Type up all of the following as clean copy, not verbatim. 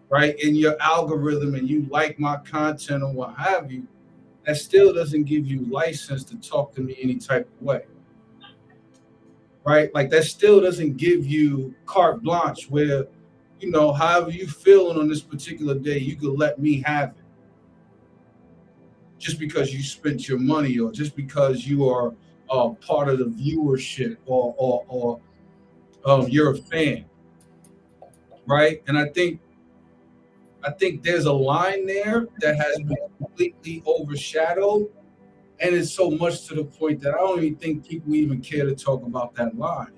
right, in your algorithm and you like my content or what have you, that still doesn't give you license to talk to me any type of way, right? Like that still doesn't give you carte blanche where, however you feeling on this particular day, you could let me have it just because you spent your money or just because you are part of the viewership or you're a fan, right? And I think there's a line there that has been completely overshadowed, and it's so much to the point that I don't even think people even care to talk about that line.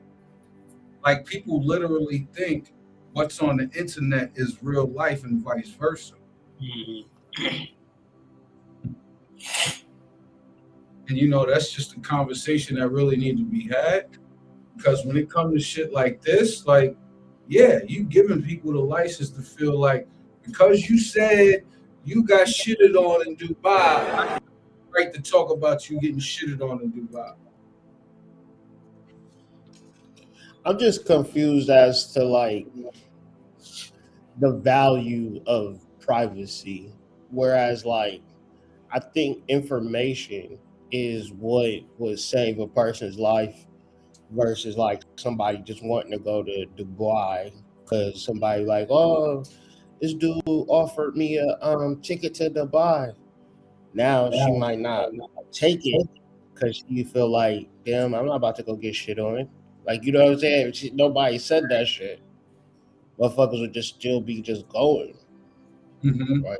Like people literally think what's on the internet is real life and vice versa. Mhm. And that's just a conversation that really needs to be had. Because when it comes to shit like this, like, yeah, you giving people the license to feel like because you said you got shitted on in Dubai, I have the right to talk about you getting shitted on in Dubai. I'm just confused as to like the value of privacy. Whereas like I think information is what would save a person's life versus like somebody just wanting to go to Dubai because somebody like, oh, this dude offered me a ticket to Dubai. Now she might not take it because you feel like, damn, I'm not about to go get shit on. Like, you know what I'm saying? Nobody said that shit. Motherfuckers would just still be just going, Mm-hmm. right?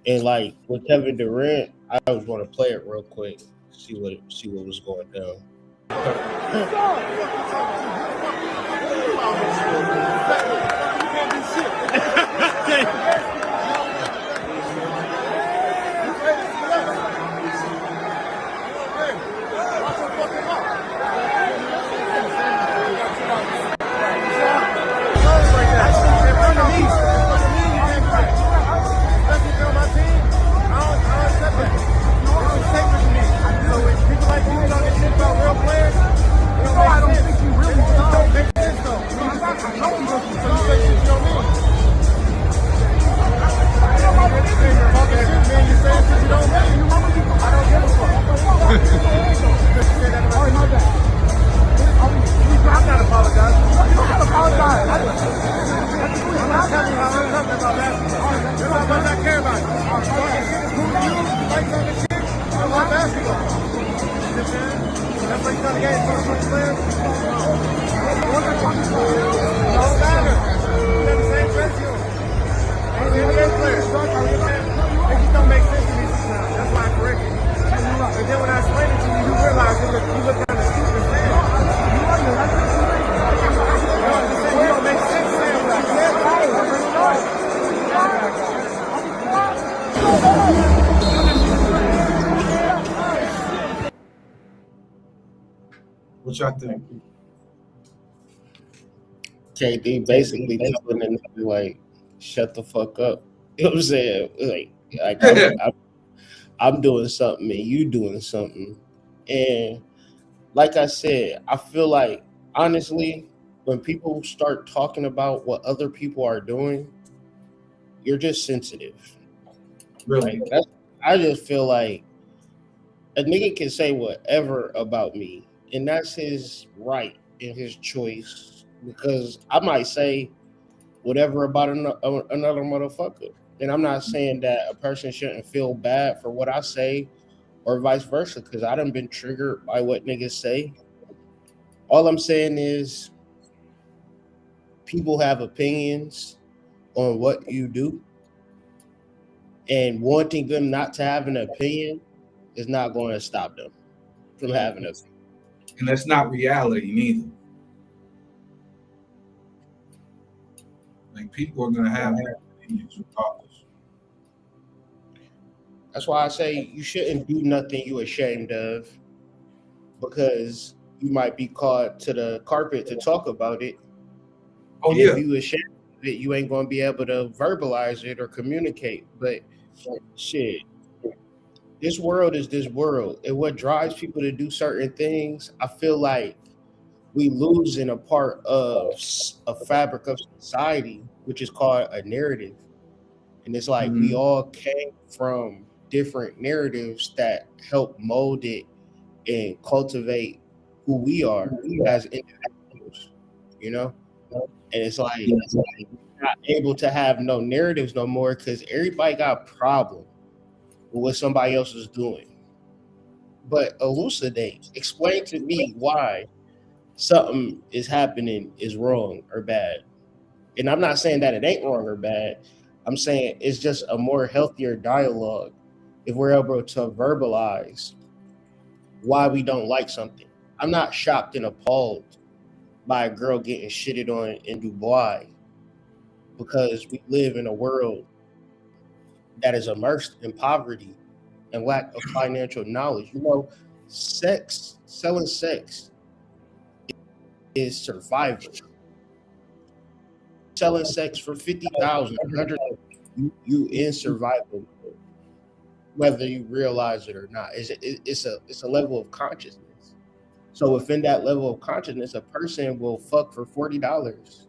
And like with Kevin Durant, I just want to play it real quick, see what was going down. What y'all think? KD basically telling them like, shut the fuck up. You know what I'm saying? Like I'm doing something and you doing something. And like I said, I feel like honestly, when people start talking about what other people are doing, you're just sensitive. Really? Like I just feel like a nigga can say whatever about me, and that's his right and his choice. Because I might say whatever about another motherfucker, and I'm not saying that a person shouldn't feel bad for what I say, or vice versa. Because I done been triggered by what niggas say. All I'm saying is, people have opinions on what you do, and wanting them not to have an opinion is not going to stop them from having an opinion. And that's not reality neither. Like people are gonna have their opinions regardless. That's why I say you shouldn't do nothing you ashamed of, because you might be called to the carpet to talk about it. Oh And yeah. if you ashamed of it, you ain't going to be able to verbalize it or communicate. But shit, this world is this world. And what drives people to do certain things, I feel like we losing a part of a fabric of society which is called a narrative. And it's like we Mhm. all came from different narratives that help mold it and cultivate who we are as individuals, you know? And it's like not able to have no narratives no more because everybody got a problem with what somebody else is doing. But elucidate, explain to me why something is happening is wrong or bad. And I'm not saying that it ain't wrong or bad. I'm saying it's just a more healthier dialogue if we're able to verbalize why we don't like something. I'm not shocked and appalled by a girl getting shitted on in Dubai because we live in a world that is immersed in poverty and lack of financial knowledge. You know, selling sex is survival. Selling sex for 50,000, 100, you in survival, whether you realize it or not. It's a level of consciousness. So within that level of consciousness, a person will fuck for $40.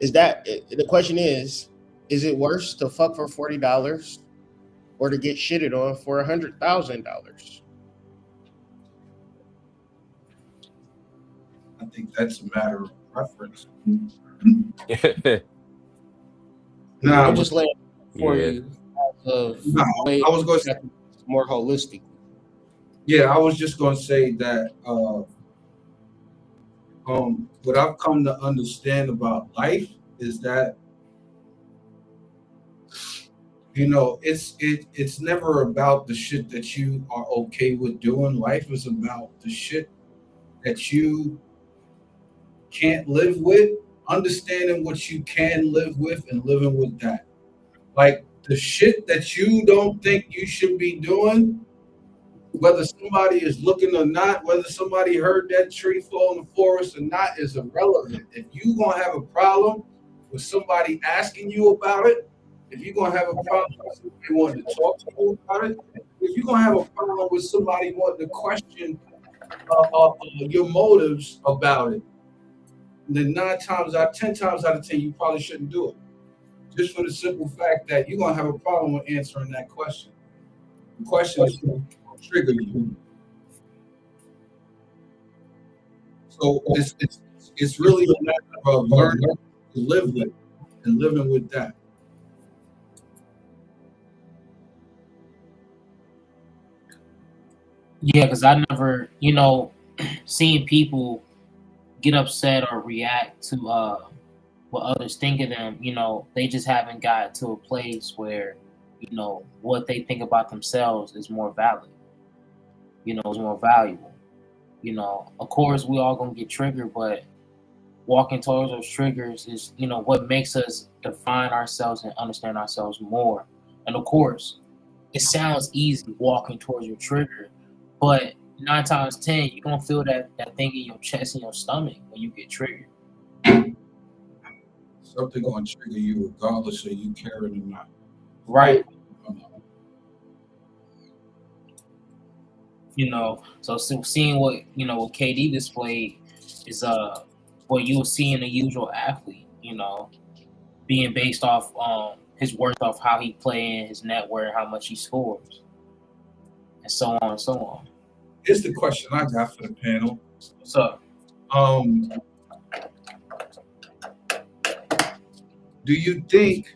Is that the question is it worse to fuck for $40 or to get shitted on for $100,000? I think that's a matter of preference. Nah, I'm just laying for Yeah. you of no, way I was going to, more holistic. yeah, I was just going to say that what I've come to understand about life is that it's never about the shit that you are okay with doing. Life is about the shit that you can't live with, understanding what you can live with and living with that. Like the shit that you don't think you should be doing, whether somebody is looking or not, whether somebody heard that tree fall in the forest or not, is irrelevant. If you gonna have a problem with somebody asking you about it, if you're gonna have a problem with somebody wanting to talk to you about it, if you're gonna have a problem with somebody wanting to question your motives about it, then 10 times out of 10, you probably shouldn't do it. Just for the simple fact that you're gonna have a problem with answering that question. The question is going to trigger you. So it's really a matter of learning to live with and living with that. Yeah, because I never, seeing people get upset or react to what others think of them, they just haven't got to a place where, what they think about themselves is more valid, is more valuable. Of course, we all gonna get triggered, but walking towards those triggers is, what makes us define ourselves and understand ourselves more. And of course, it sounds easy walking towards your trigger, but 9 times 10, you're gonna feel that thing in your chest and your stomach when you get triggered. Something going to trigger you regardless of you caring or not. Right. Um, So seeing what KD displayed is what you will see in a usual athlete, being based off his worth off how he play, his net worth, how much he scores, and so on and so on. Here's the question I got for the panel. What's up? Um, do you think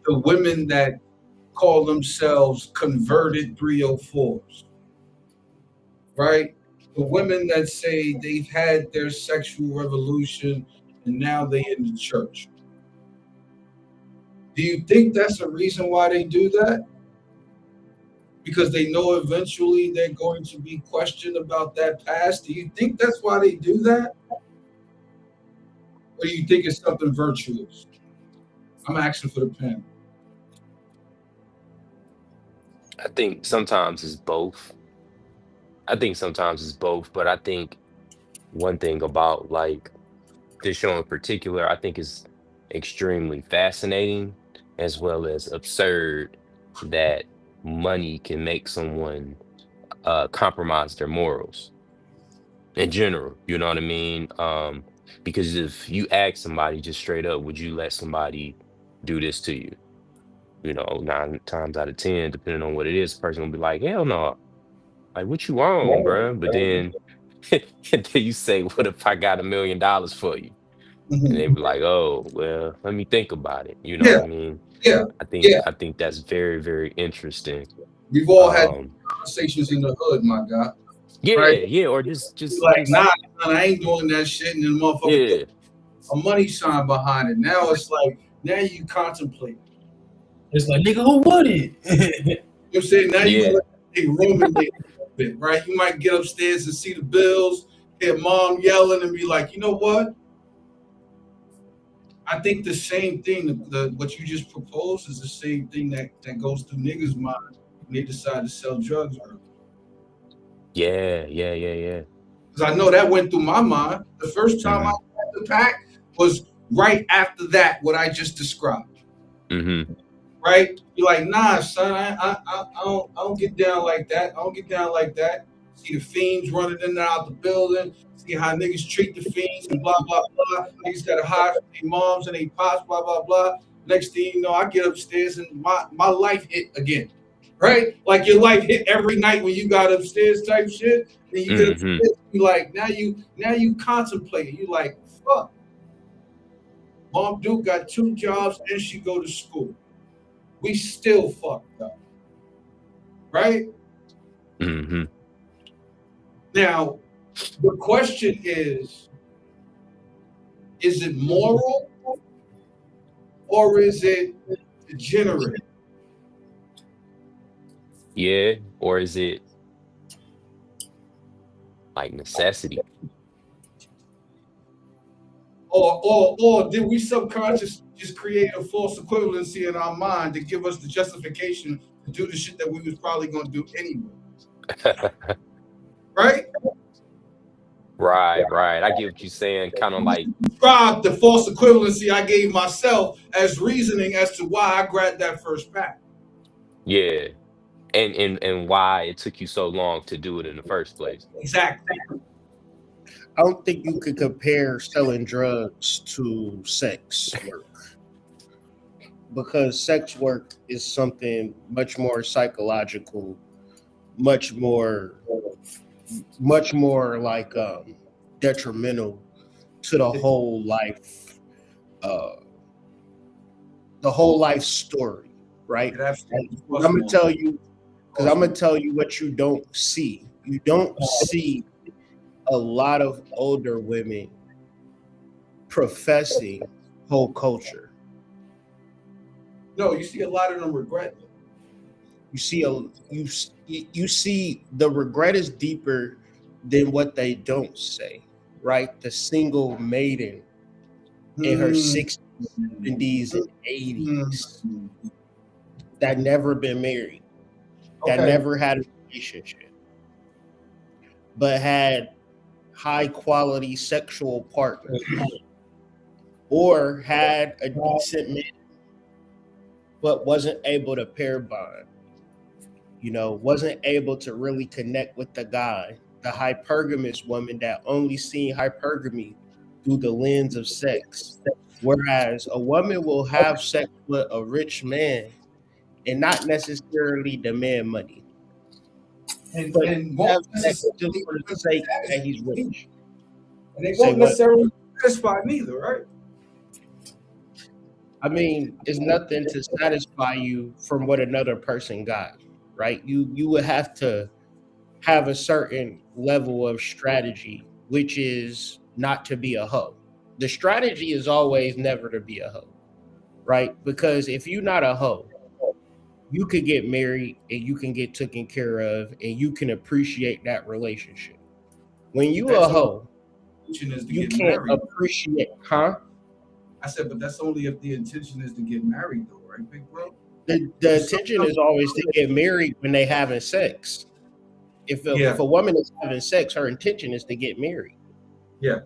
the women that call themselves converted 304s, right? The women that say they've had their sexual revolution and now they in the church. Do you think that's a reason why they do that? Because they know eventually they're going to be questioned about that past. Do you think that's why they do that? Or do you think it's something virtuous? I'm asking for the pen. I think sometimes it's both. But I think one thing about like this show in particular, I think is extremely fascinating as well as absurd that money can make someone compromise their morals. in general. You know what I mean? Because if you ask somebody just straight up, would you let somebody do this to you? You know, 9 times out of 10, depending on what it is, the person will be like, hell no. Like, what you on, bruh? But then, then you say, what if I got $1 million for you? And they be like, oh, well, let me think about it. You know what Yeah, I mean? yeah, I think yeah. I think that's very, very interesting. We've all had Um, conversations in the hood, my guy. yeah, Right? yeah, or just You're just like, nah, just son, I ain't doing that shit, and then the motherfucker put yeah. a money sign behind it. Now it's like, now you contemplate. It's like, nigga, who would it? You know what I'm saying? Now you Yeah. let it ruminate a little bit, right? You might get upstairs and see the bills, hear mom yelling, and be like, you know what? I think the same thing, what you just proposed is the same thing that goes through niggas' mind when they decide to sell drugs early. Yeah, yeah, yeah, yeah. Because I know that went through my mind. The first time I Hmm. had the pack was right after that, what I just described. Hmm. Right? You're like, nah, son, I don't get down like that. I don't get down like that. See the fiends running in and out the building. See how niggas treat the fiends and blah blah blah. Niggas gotta hide from their moms and their pops, blah blah blah. Next thing you know, I get upstairs and my life hit again. Right? Like your life hit every night when you got upstairs type shit. Then you get Hmm. upstairs, you like now you contemplate. You like, fuck. Mom Duke got 2 jobs and she go to school. We still fucked up. Right? Hmm. Now, the question is it moral or is it degenerate? Yeah, or is it like necessity? Or did we subconsciously just create a false equivalency in our mind to give us the justification to do the shit that we was probably gonna do anyway? Right? Right. I get what you're saying. Kind of like, Describe the false equivalency I gave myself as reasoning as to why I grabbed that first pack. yeah, and why it took you so long to do it in the first place. Exactly. I don't think you could compare selling drugs to sex work because sex work is something much more psychological, much more like detrimental to the whole life story, right? It absolutely I'm gonna tell you what you don't see. You don't see a lot of older women professing whole culture. No, you see a lot of them regret it. You see the regret is deeper than what they don't say, right? The single maiden in her 60s, 70s, and 80s that never been married, that never had a relationship, but had high quality sexual partners or had a decent man but wasn't able to pair bond, wasn't able to really connect with the guy, the hypergamous woman that only seen hypergamy through the lens of sex. Whereas a woman will have sex with a rich man and not necessarily demand money. And But won't have sex just necessarily for the sake that he's rich. and they Say won't what? necessarily satisfy neither, right? I mean, it's nothing to satisfy you from what another person got, right? You would have to have a certain level of strategy, which is not to be a hoe. The strategy is always never to be a hoe, right? Because if you're not a hoe, you could get married and you can get taken care of and you can appreciate that relationship. When you a hoe, you can't appreciate, huh? I said, but that's only if the intention is to get married, though, right, big bro? The intention is always to get married when they having sex. If a woman is having sex, her intention is to get married. Yeah.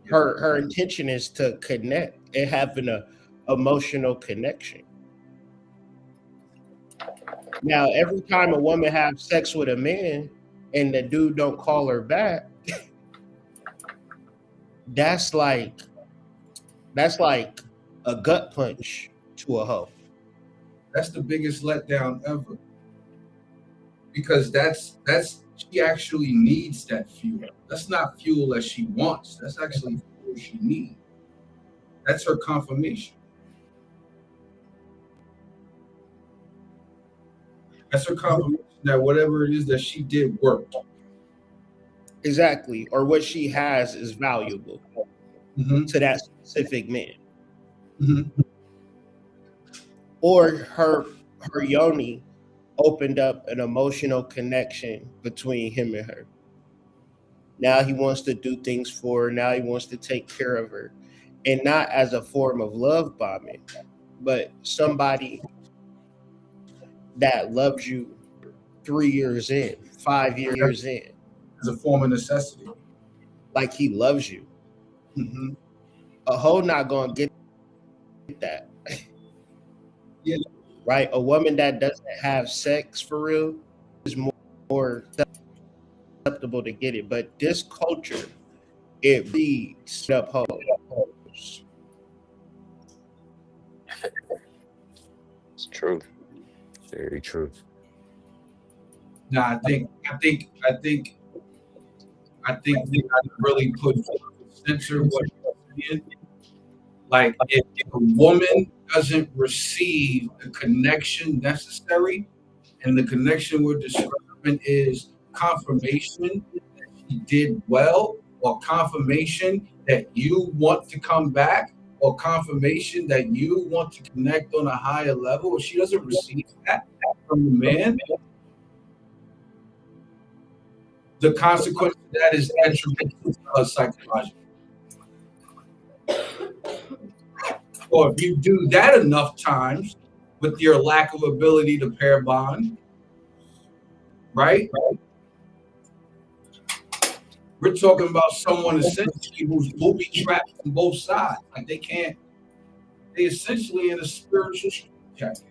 Her intention is to connect and having a emotional connection. Now, every time a woman has sex with a man and the dude don't call her back, that's like a gut punch to a hoe. That's the biggest letdown ever. Because that's she actually needs that fuel. That's not fuel that she wants. That's actually fuel she needs. That's her confirmation. That's her confirmation that whatever it is that she did worked. Exactly. Or what she has is valuable to that specific man. Mm-hmm. Or her yoni opened up an emotional connection between him and her. Now he wants to do things for her. Now he wants to take care of her. And not as a form of love bombing, but somebody that loves you 3 years in, 5 years in. As a form of necessity. Like he loves you. Mm-hmm. A hoe not going to get that. Yeah. Right? A woman that doesn't have sex for real is more acceptable to get it. But this culture, it beats up hoes. It's true. Very true. Nah, I think we got to really put censor what you're saying. Like if a woman doesn't receive the connection necessary, and the connection we're describing is confirmation that she did well, or confirmation that you want to come back, or confirmation that you want to connect on a higher level, if she doesn't receive that from the man, the consequence of that is detrimental to her psychologically. Or if you do that enough times with your lack of ability to pair bond, right? We're talking about someone essentially who's booby trapped from both sides. Like they essentially in a spiritual jacket.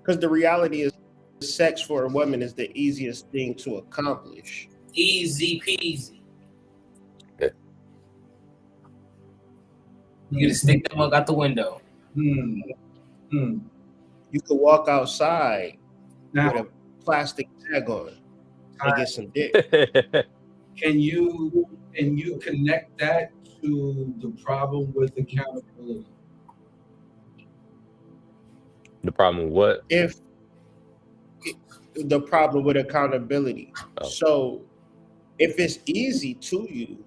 Because the reality is, sex for a woman is the easiest thing to accomplish. Easy peasy. Yeah. You just stick them out the window. You could walk outside Now, with a plastic tag on and get some dick. can you connect that to the problem with accountability? The problem with what? If the problem with accountability. Oh. So if it's easy to you,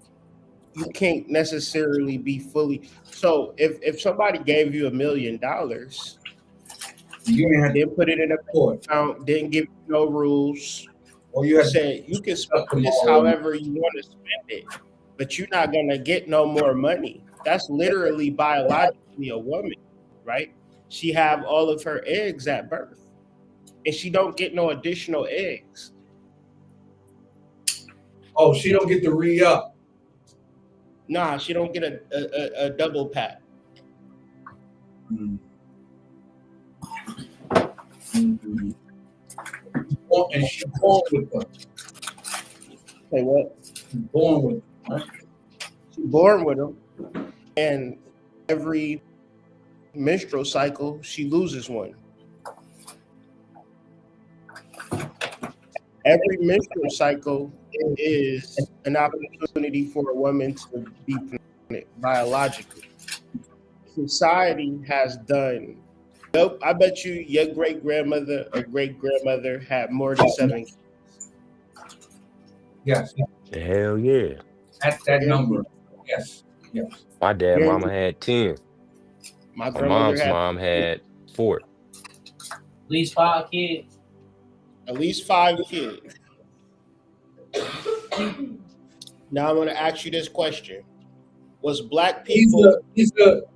you can't necessarily be fully. So if somebody gave you $1 million, You had then put it in a court, account, didn't give you no rules, or you had said you can spend this however you want to spend it, but you're not gonna get no more money. That's literally biologically a woman, right? She have all of her eggs at birth, and she don't get no additional eggs. Oh, she don't get to re-up. Nah, she don't get a double pack. Mm-hmm. And she's born with them. Say what? She's born with them, right? She's born with them, and every menstrual cycle she loses one. Every menstrual cycle is an opportunity for a woman to be pregnant biologically. Society has done. Nope, I bet you your great grandmother or great grandmother had more than 7 kids. Yes, Hell yeah. at that number. Yes, yes. My dad, Yeah. mama had 10. My My grandmother mom's had mom had 4. At least 5 kids. at least 5 kids. Now I'm going to ask you this question: was black people?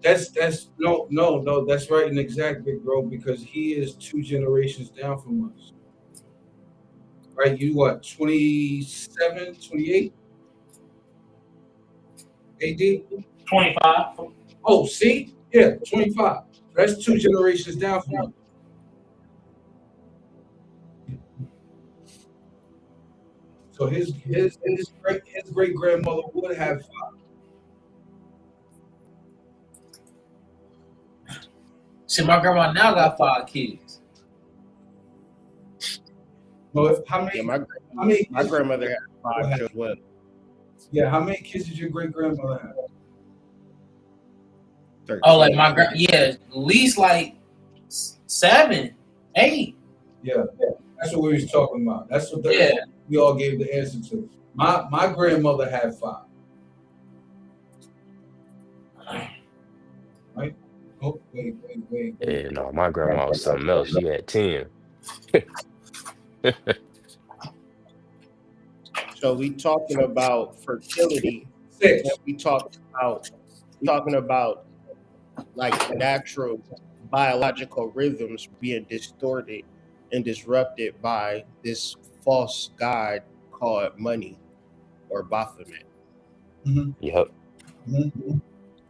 That's no. That's right and exact, big bro. Because he is 2 generations down from us. Right? You what? 27, 28? AD? 25. Oh, see? Yeah, 25. That's 2 generations down from us. So his great grandmother would have 5. See, my grandma now got 5 kids. Well, how many? Yeah, How many? my kids grandmother did had 5 children. Well, Yeah, how many kids did your great grandmother have? 13. Oh, like my yeah, at least like 7, 8. Yeah, that's what we was talking about. That's what Yeah. we all gave the answer to. My grandmother had 5. Right? Oh, wait. Yeah, no, my grandma was something else. She had 10. So we talking about fertility. 6. And we talking about like natural biological rhythms being distorted and disrupted by this false god called money or Baphomet. Yep.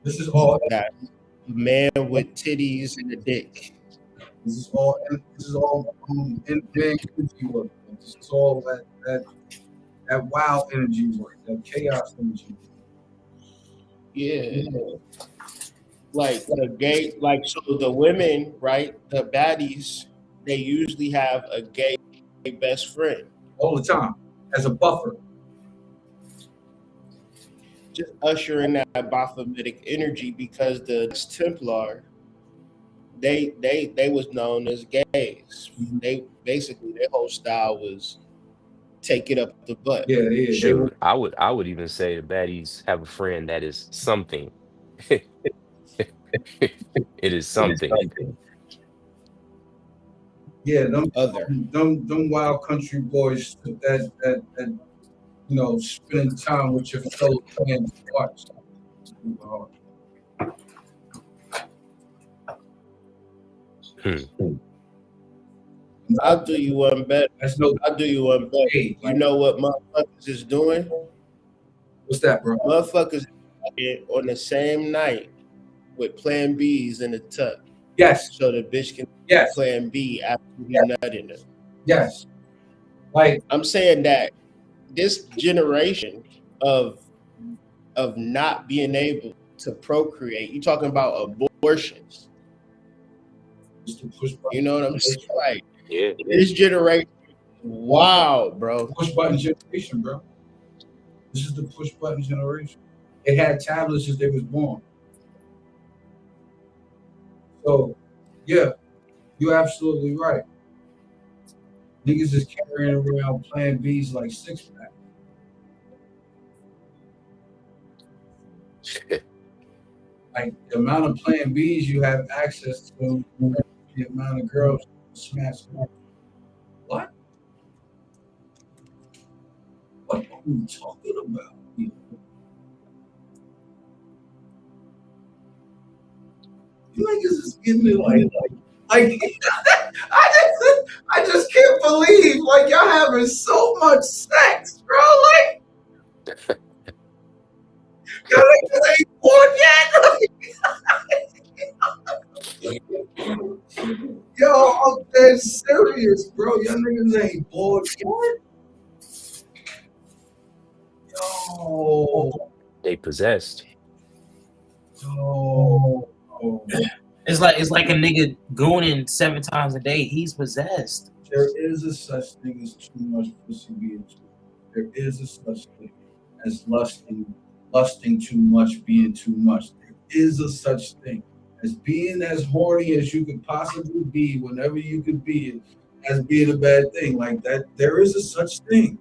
This is all. That man with titties and a dick. This is all in big energy work. This is all that wild energy work, that chaos energy. Yeah. Like the gay, like so the women, right? The baddies, they usually have a gay best friend. All the time, as a buffer. Just ushering that Baphometic energy because the Templar, they was known as gays. They basically their whole style was take it up the butt. Yeah, yeah. Shoot, I would even say the baddies have a friend that is something. It is something. Yeah, them Other. wild country boys that spending time with your fellow fans watch. I'll do you one better. I'll do you one better. Hey, you know what motherfuckers is doing? What's that, bro? Motherfuckers on the same night with Plan B's in the tub. Yes. So the bitch can Plan B after he nutting her. Yes. Like I'm saying that this generation of not being able to procreate, you talking about abortions. You know what I'm saying? Like, yeah. This generation, wow, bro. Push button generation, bro. This is the push button generation. It had tablets since they was born. So, yeah, you're absolutely right. Niggas is carrying around Plan B's like 6-pack. Like the amount of Plan B's you have access to, the amount of girls smash them. What? What are we talking about? You niggas is getting it like I just can't believe like y'all having so much sex, bro. Like y'all niggas ain't born yet. Yo, I'm dead serious, bro. Y'all niggas ain't born yet. Yo. They possessed. Oh. It's like a nigga gooning 7 times a day. He's possessed. There is a such thing as too much pussy being too much. There is a such thing as lusting too much being too much. There is a such thing as being as horny as you could possibly be whenever you could be as being a bad thing. Like that, there is a such thing.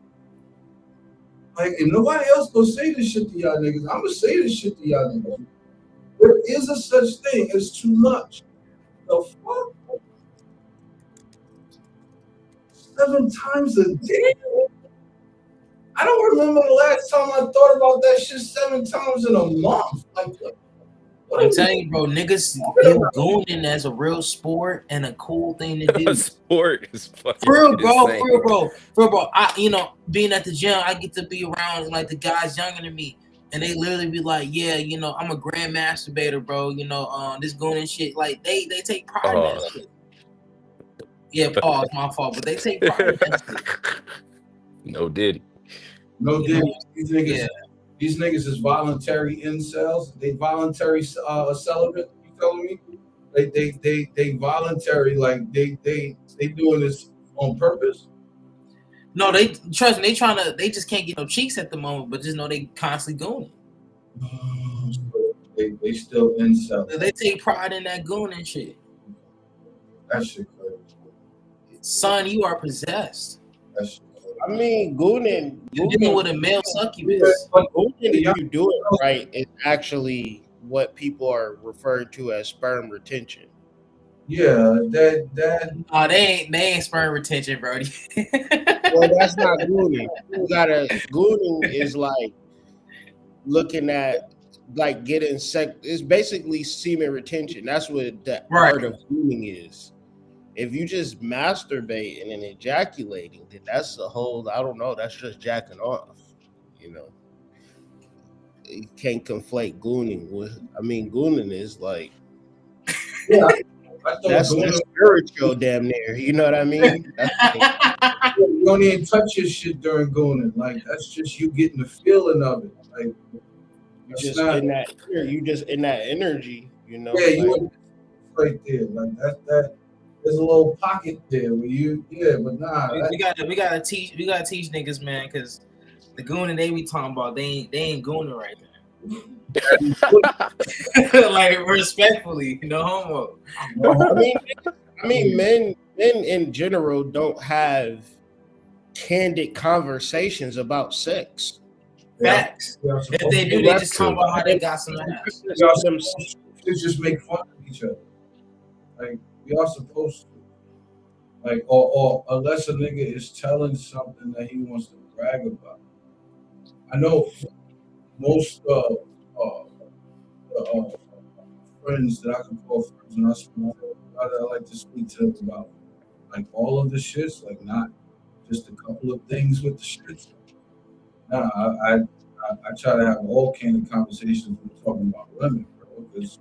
Like, and nobody else gonna say this shit to y'all niggas. I'm gonna say this shit to y'all niggas. There is a such thing as too much. The fuck? 7 times a day? I don't remember the last time I thought about that shit 7 times in a month. Like, what I'm telling you, bro, niggas view gooning as a real sport and a cool thing to do. A sport is fucking For real, bro. insane. For real, bro. I, being at the gym, I get to be around like the guys younger than me. And they literally be like, yeah, I'm a grand masturbator, bro. This gooning shit. Like, they take pride in that shit. Yeah, pause, my fault. But they take pride in that shit. No diddy. No You know, dig. yeah. These niggas is voluntary incels. They voluntary celibate. You telling me? They voluntary, like they doing this on purpose. No, they trust me. They just can't get no cheeks at the moment, but just know they constantly gooning. They still incel. They take pride in that gooning shit. That shit crazy. Son, you are possessed. That shit crazy. I mean, gooning. You're dealing with a male succubus. Gooning, if you do it right, is actually what people are referring to as sperm retention. Yeah, that. Oh, they ain't sperm retention, Brody. Well, that's not gooning. Gooning is like looking at like getting sex. It's basically semen retention. That's what the art of gooning is. If you just masturbating and ejaculating, then that's the whole. I don't know. That's just jacking off. You know, you can't conflate gooning with. I mean, gooning is like. Yeah. That's spiritual, damn near. You know what I mean? You don't even touch your shit during gooning. Like that's just you getting the feeling of it. Like you just in that energy. You know? Yeah, you right there. Like that. There's a little pocket there where you. Yeah, but nah. We gotta teach niggas, man, because the gooning they be talking about, they ain't gooning right now. Like respectfully, no homo. I mean, men in general don't have candid conversations about sex. Facts. Yeah. If they do, they just talk about how they got some ass. They just make fun of each other. Like we are supposed to. Like or unless a nigga is telling something that he wants to brag about. I know most friends that I can call friends and I like to speak to them about like all of the shits, like not just a couple of things with the shits. Nah, I try to have all kind of conversations when talking about women, bro, because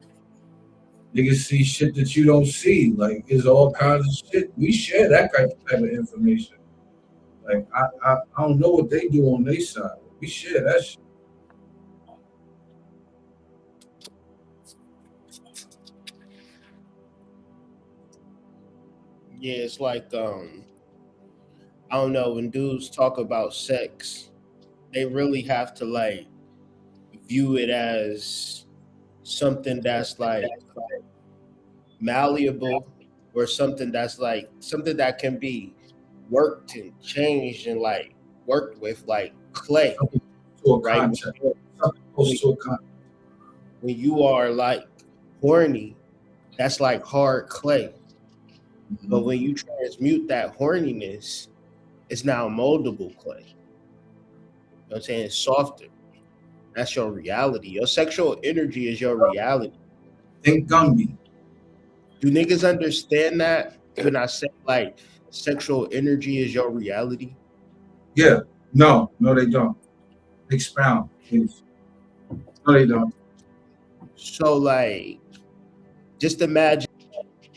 niggas see shit that you don't see. Like there's all kinds of shit. We share that type of information. Like I don't know what they do on their side. We share that shit. Yeah, it's like I don't know, when dudes talk about sex, they really have to like view it as something that's like malleable or something that's like something that can be worked and changed and like worked with like clay. To a concept. When you are like horny, that's like hard clay. Mm-hmm. But when you transmute that horniness, it's now moldable clay. You know what I'm saying? It's softer. That's your reality. Your sexual energy is your reality. Think Gumby. Do niggas understand that when I say like sexual energy is your reality? Yeah. No, they don't. Expound, please. No, they don't. So like, just imagine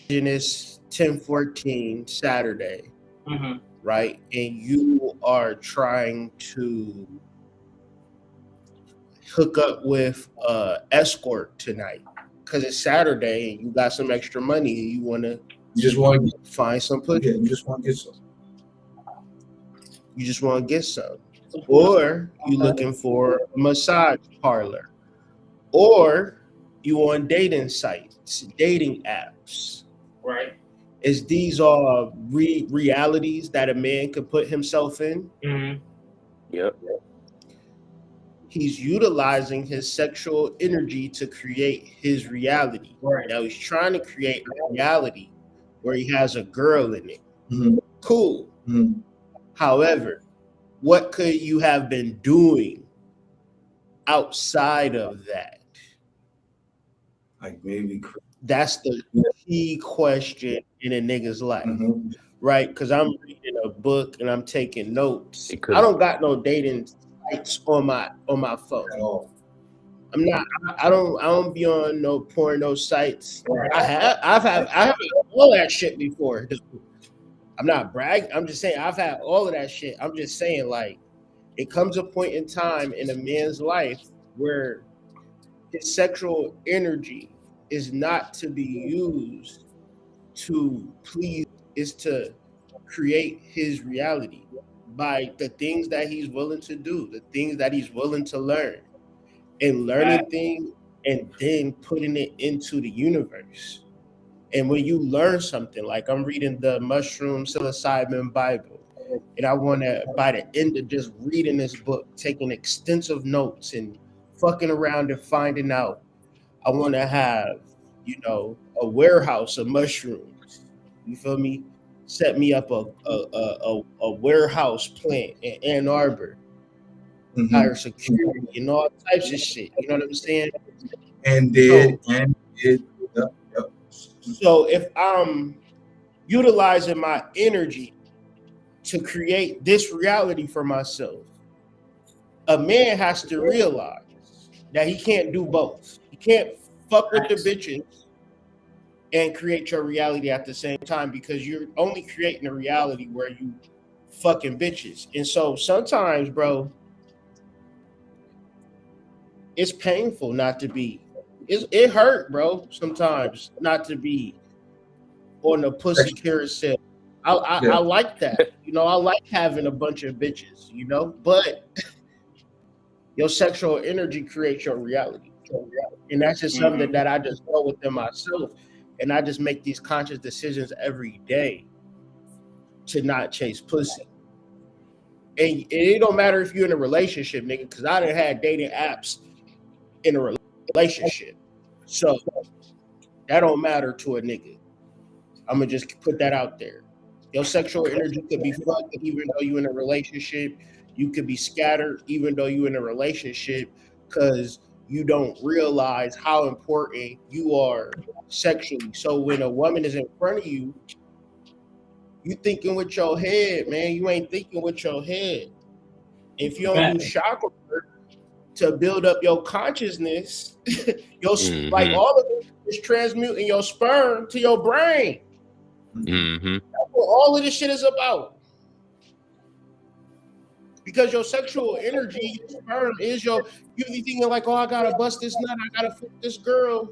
it's 10/14 Saturday, right? And you are trying to hook up with escort tonight because it's Saturday and you got some extra money and you just want to find some pussy. Yeah, you just want to get some. You just want to get some. Or you looking for a massage parlor. Or you on dating sites, dating apps. Right. Is these are realities that a man could put himself in? Mm-hmm. Yep. He's utilizing his sexual energy to create his reality. Right. Now he's trying to create a reality where he has a girl in it. Mm-hmm. Cool. Mm-hmm. However, what could you have been doing outside of that? Like maybe that's the key question in a nigga's life, right? Because I'm reading a book and I'm taking notes. I don't got no dating sites on my phone at all. I'm not. I don't be on no porno sites. I have all that shit before. I'm not bragging. I'm just saying I've had all of that shit. I'm just saying, like, It comes a point in time in a man's life where his sexual energy is not to be used to please, is to create his reality by the things that he's willing to do, the things that he's willing to learn, and learning things and then putting it into the universe. And when you learn something, like I'm reading the Mushroom Psilocybin Bible, and I want to, by the end of just reading this book, taking extensive notes and fucking around and finding out, I want to have, a warehouse of mushrooms. You feel me? Set me up a warehouse plant in Ann Arbor, hire security and all types of shit. You know what I'm saying? And did. Yep. So if I'm utilizing my energy to create this reality for myself, a man has to realize that he can't do both. He can't fuck with the bitches and create your reality at the same time, because you're only creating a reality where you fucking bitches. And so sometimes, bro, it's painful not to be. It hurt, bro, sometimes not to be on the pussy carousel. I like that. I like having a bunch of bitches, but your sexual energy creates your reality. And that's just something that I just know within myself. And I just make these conscious decisions every day to not chase pussy. And it don't matter if you're in a relationship, nigga, because I done had dating apps in a relationship. So that don't matter to a nigga. I'm going to just put that out there. Your sexual energy could be fucked even though you're in a relationship. You could be scattered even though you're in a relationship, because you don't realize how important you are sexually. So when a woman is in front of you, you thinking with your head, man. You ain't thinking with your head. If you don't do chakra work to build up your consciousness, like all of it is transmuting your sperm to your brain. That's what all of this shit is about. Because your sexual energy, your sperm is you be thinking like, oh, I gotta bust this nut, I gotta fuck this girl.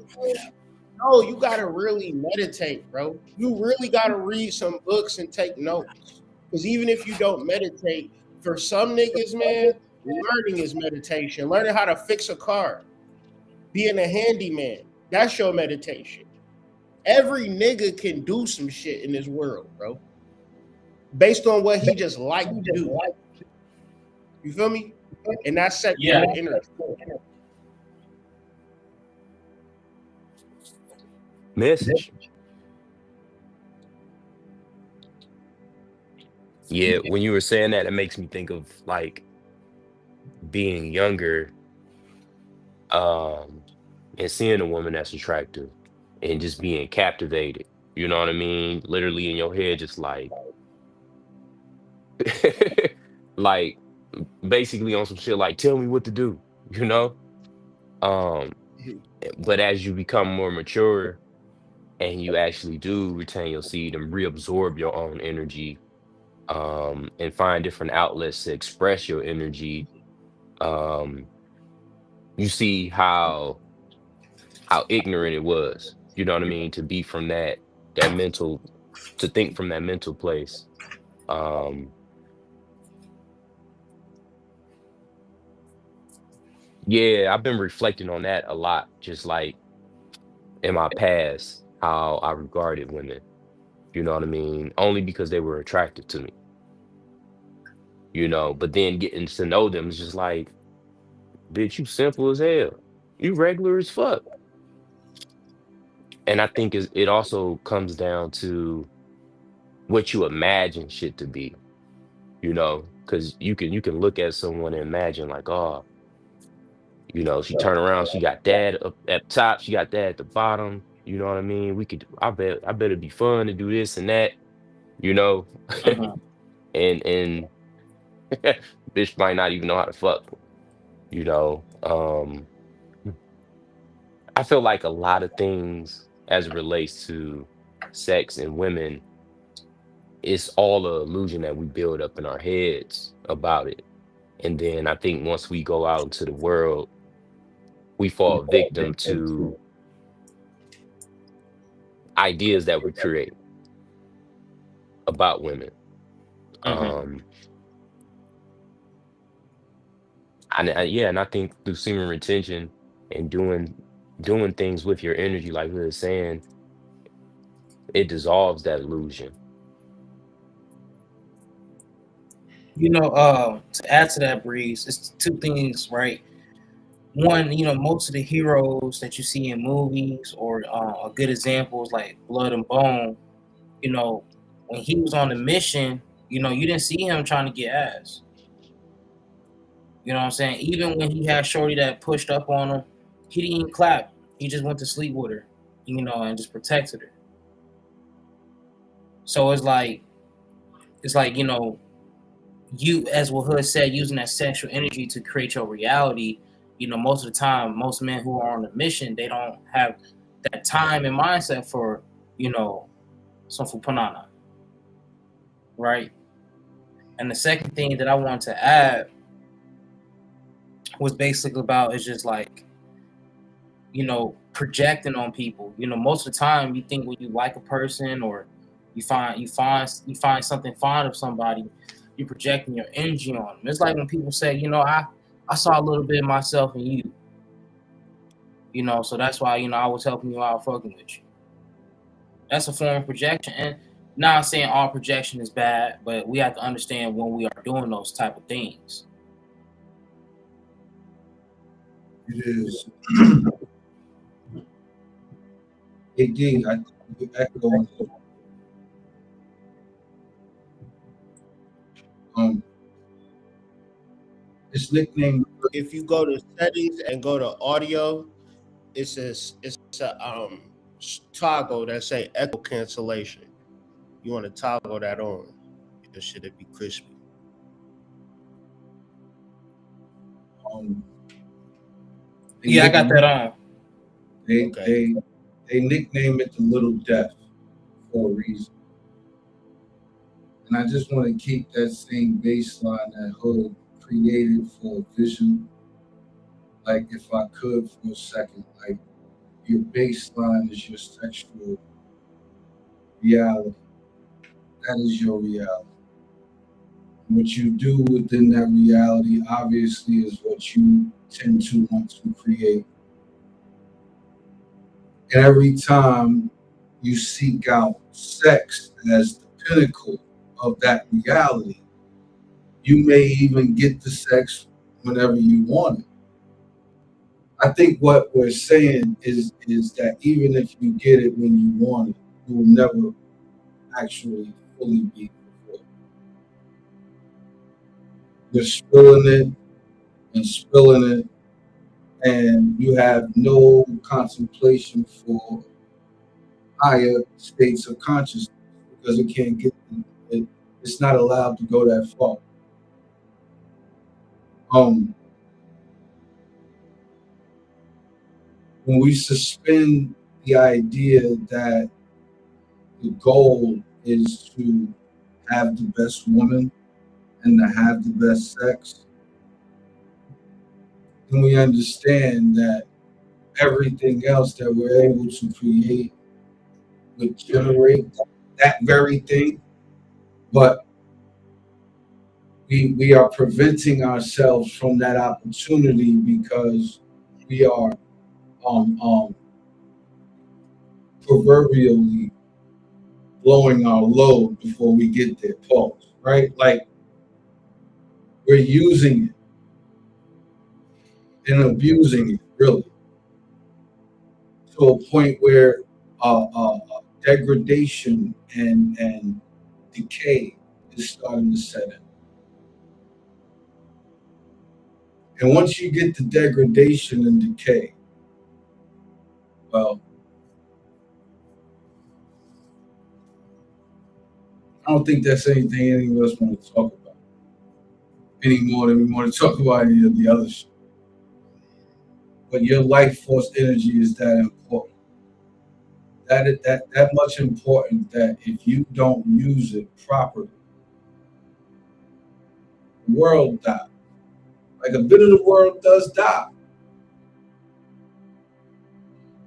No, you gotta really meditate, bro. You really gotta read some books and take notes. Because even if you don't meditate, for some niggas, man, learning is meditation. Learning how to fix a car, being a handyman, that's your meditation. Every nigga can do some shit in this world, bro, based on what he just like to do. You feel me? And that's sexual energy. Message. Yeah, when you were saying that, it makes me think of like being younger, and seeing a woman that's attractive and just being captivated. You know what I mean? Literally in your head, just like, like basically on some shit like, tell me what to do, you know? Um, but as you become more mature and you actually do retain your seed and reabsorb your own energy, and find different outlets to express your energy, um, you see how ignorant it was. You know what I mean? To be from that mental, to think from that mental place. Um, yeah, I've been reflecting on that a lot, just like in my past, how I regarded women. You know what I mean? Only because they were attractive to me. But then getting to know them is just like, bitch, you simple as hell. You regular as fuck. And I think it also comes down to what you imagine shit to be, because you can look at someone and imagine like, oh, she turn around, she got dad up at top, she got dad at the bottom. You know what I mean? I bet it'd be fun to do this and that, you know, and bitch might not even know how to fuck, you know. I feel like a lot of things as it relates to sex and women, it's all a illusion that we build up in our heads about it. And then I think once we go out into the world, we fall victim to ideas that we create about women. Mhm. Um, and I think through semen retention and doing things with your energy, like we were saying, it dissolves that illusion. To add to that, Breeze, it's two things, right? One, most of the heroes that you see in movies, or a good example is like Blood and Bone. You know, when he was on the mission, you didn't see him trying to get ass. You know what I'm saying? Even when he had Shorty that pushed up on him, he didn't even clap. He just went to sleep with her, and just protected her. So it's like, you, as what Hood said, using that sexual energy to create your reality. Most of the time, most men who are on a mission, they don't have that time and mindset for, some fupanana, right? And the second thing that I want to add was basically about is just like, projecting on people. Most of the time you think when you like a person, or you find something fond of somebody, you're projecting your energy on them. It's like when people say, I saw a little bit of myself in you. So that's why, I was helping you out, fucking with you. That's a form of projection. And not saying all projection is bad, but we have to understand when we are doing those type of things. It is. AD, I think you echo on it. It's nicknamed. If you go to settings and go to audio, it's a toggle that say echo cancellation. You want to toggle that on. It should be crispy. Um, Yeah, I got that on. They nickname it the Little Death for a reason. And I just want to keep that same baseline that Hood created for a vision. Like, if I could for a second, like, your baseline is your sexual reality. That is your reality. What you do within that reality, obviously, is what you tend to want to create. And every time you seek out sex as the pinnacle of that reality, you may even get the sex whenever you want it. I think what we're saying is that even if you get it when you want it, you will never actually fully be fulfilled. You're spilling it and spilling it, and you have no contemplation for higher states of consciousness because it can't get it. It's not allowed to go that far. When we suspend the idea that the goal is to have the best woman and to have the best sex, then we understand that everything else that we're able to create would generate that very thing, but we are preventing ourselves from that opportunity because we are proverbially blowing our load before we get there. Pause. Right? Like, we're using it and abusing it, really, to a point where degradation and decay is starting to set in. And once you get the degradation and decay, well, I don't think that's anything any of us want to talk about any more than we want to talk about any of the other shit. But your life force energy is that important. That much important that if you don't use it properly, the world dies. Like a bit of the world does die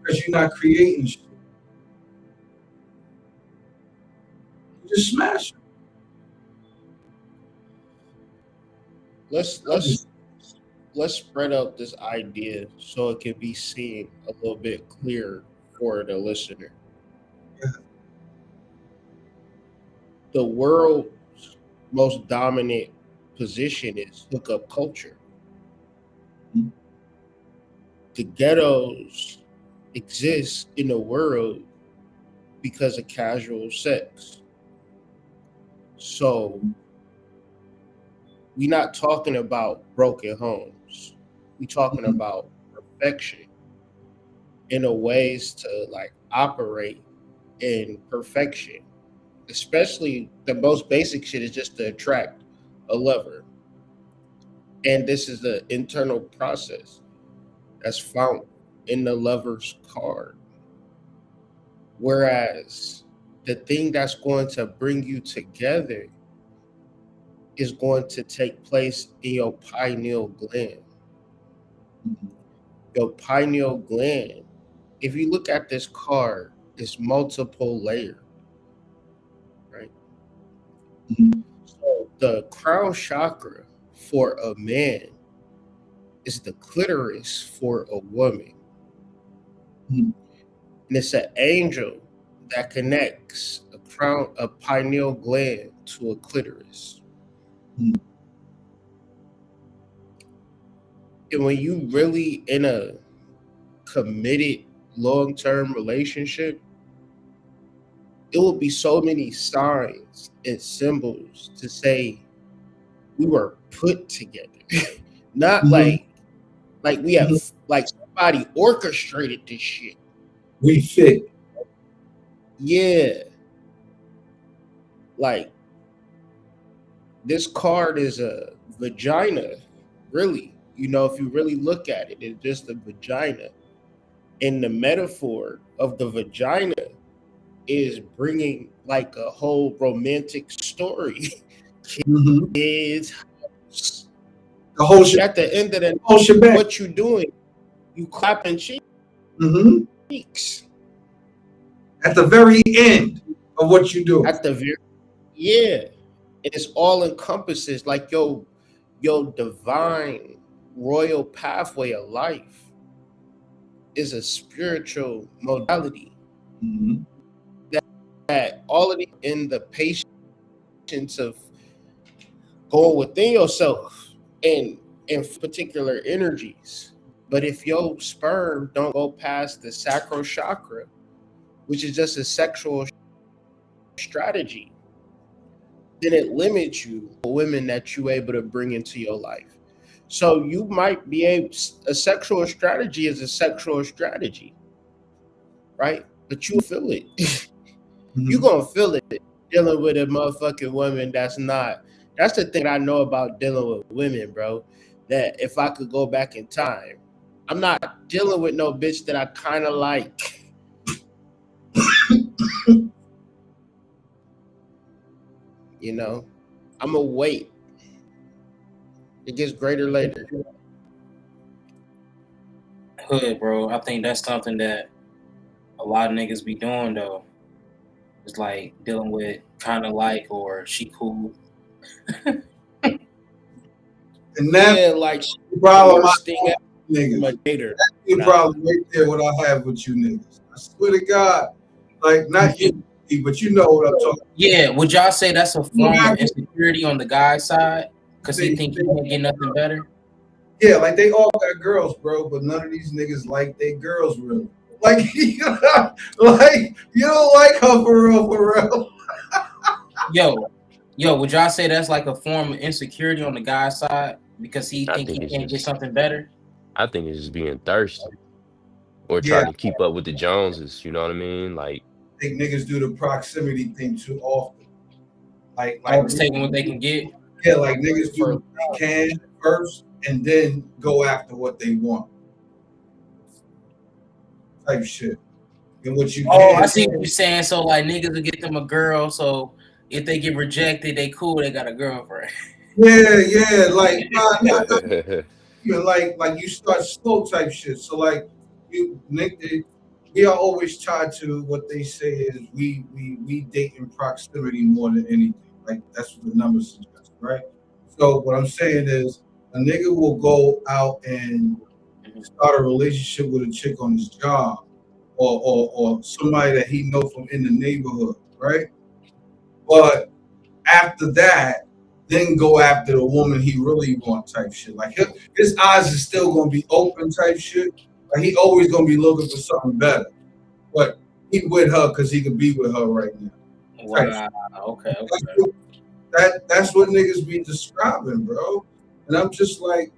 because you're not creating shit. You just smash it. Let's spread out this idea so it can be seen a little bit clearer for the listener. The world's most dominant position is hookup culture. The ghettos exist in the world because of casual sex. So we're not talking about broken homes. We're talking about perfection in a ways to like operate in perfection. Especially the most basic shit is just to attract a lover. And this is the internal process that's found in the lover's card. Whereas the thing that's going to bring you together is going to take place in your pineal gland. Your pineal gland, if you look at this card, it's multiple layered, right? So the crown chakra for a man is the clitoris for a woman. And it's an angel that connects a pineal gland to a clitoris. And when you really in a committed long-term relationship, it will be so many signs and symbols to say we were put together. Not like we have like somebody orchestrated this shit. We fit. Yeah. Like this card is a vagina, really. You know, if you really look at it, it's just a vagina. And the metaphor of the vagina is bringing like a whole romantic story. Kids, the whole shit. At the end of the whole shebang. What you doing? You clapping cheeks. At the very end of what you do. At the very, yeah. And it's all encompasses like your divine royal pathway of life is a spiritual modality. That all of it in the patience of going within yourself and in particular energies. But if your sperm don't go past the sacral chakra, which is just a sexual strategy, then it limits you for women that you're able to bring into your life. So you might be a sexual strategy is a sexual strategy, right? But you feel it. You're going to feel it dealing with a motherfucking woman that's the thing I know about dealing with women, bro. That if I could go back in time, I'm not dealing with no bitch that I kind of like. You know, I'm going to wait. It gets greater later. Hood, bro. I think that's something that a lot of niggas be doing, though. It's like dealing with kind of like, or she cool. And that's like the problem. Niggas. That's the problem right there. What I have with you niggas. I swear to God, like not you, but you know what I'm talking about. Yeah, would y'all say that's a form of insecurity on the guy's side because he think he can't get nothing better? Yeah, like they all got girls, bro, but none of these niggas like they girls really. Like, you don't like her for real. Yo, would y'all say that's like a form of insecurity on the guy's side because he think he can't get something better? I think it's just being thirsty or trying to keep up with the Joneses. You know what I mean? Like, I think niggas do the proximity thing too often. Like taking what they can get. Yeah, like niggas do what they can first and then go after what they want. Type shit. And what you I see what you're saying. So like niggas will get them a girl, so if they get rejected, they cool, they got a girlfriend. Yeah, like even like you start slow type shit. So like we are always tied to what they say is we date in proximity more than anything. Like that's what the numbers suggest, right? So what I'm saying is a nigga will go out and start a relationship with a chick on his job or somebody that he know from in the neighborhood, right? But after that, then go after the woman he really want type shit. Like his eyes is still gonna be open type shit. Like he always gonna be looking for something better. But he with her because he could be with her right now. Type shit. Wow. Okay. That's what niggas be describing, bro. And I'm just like,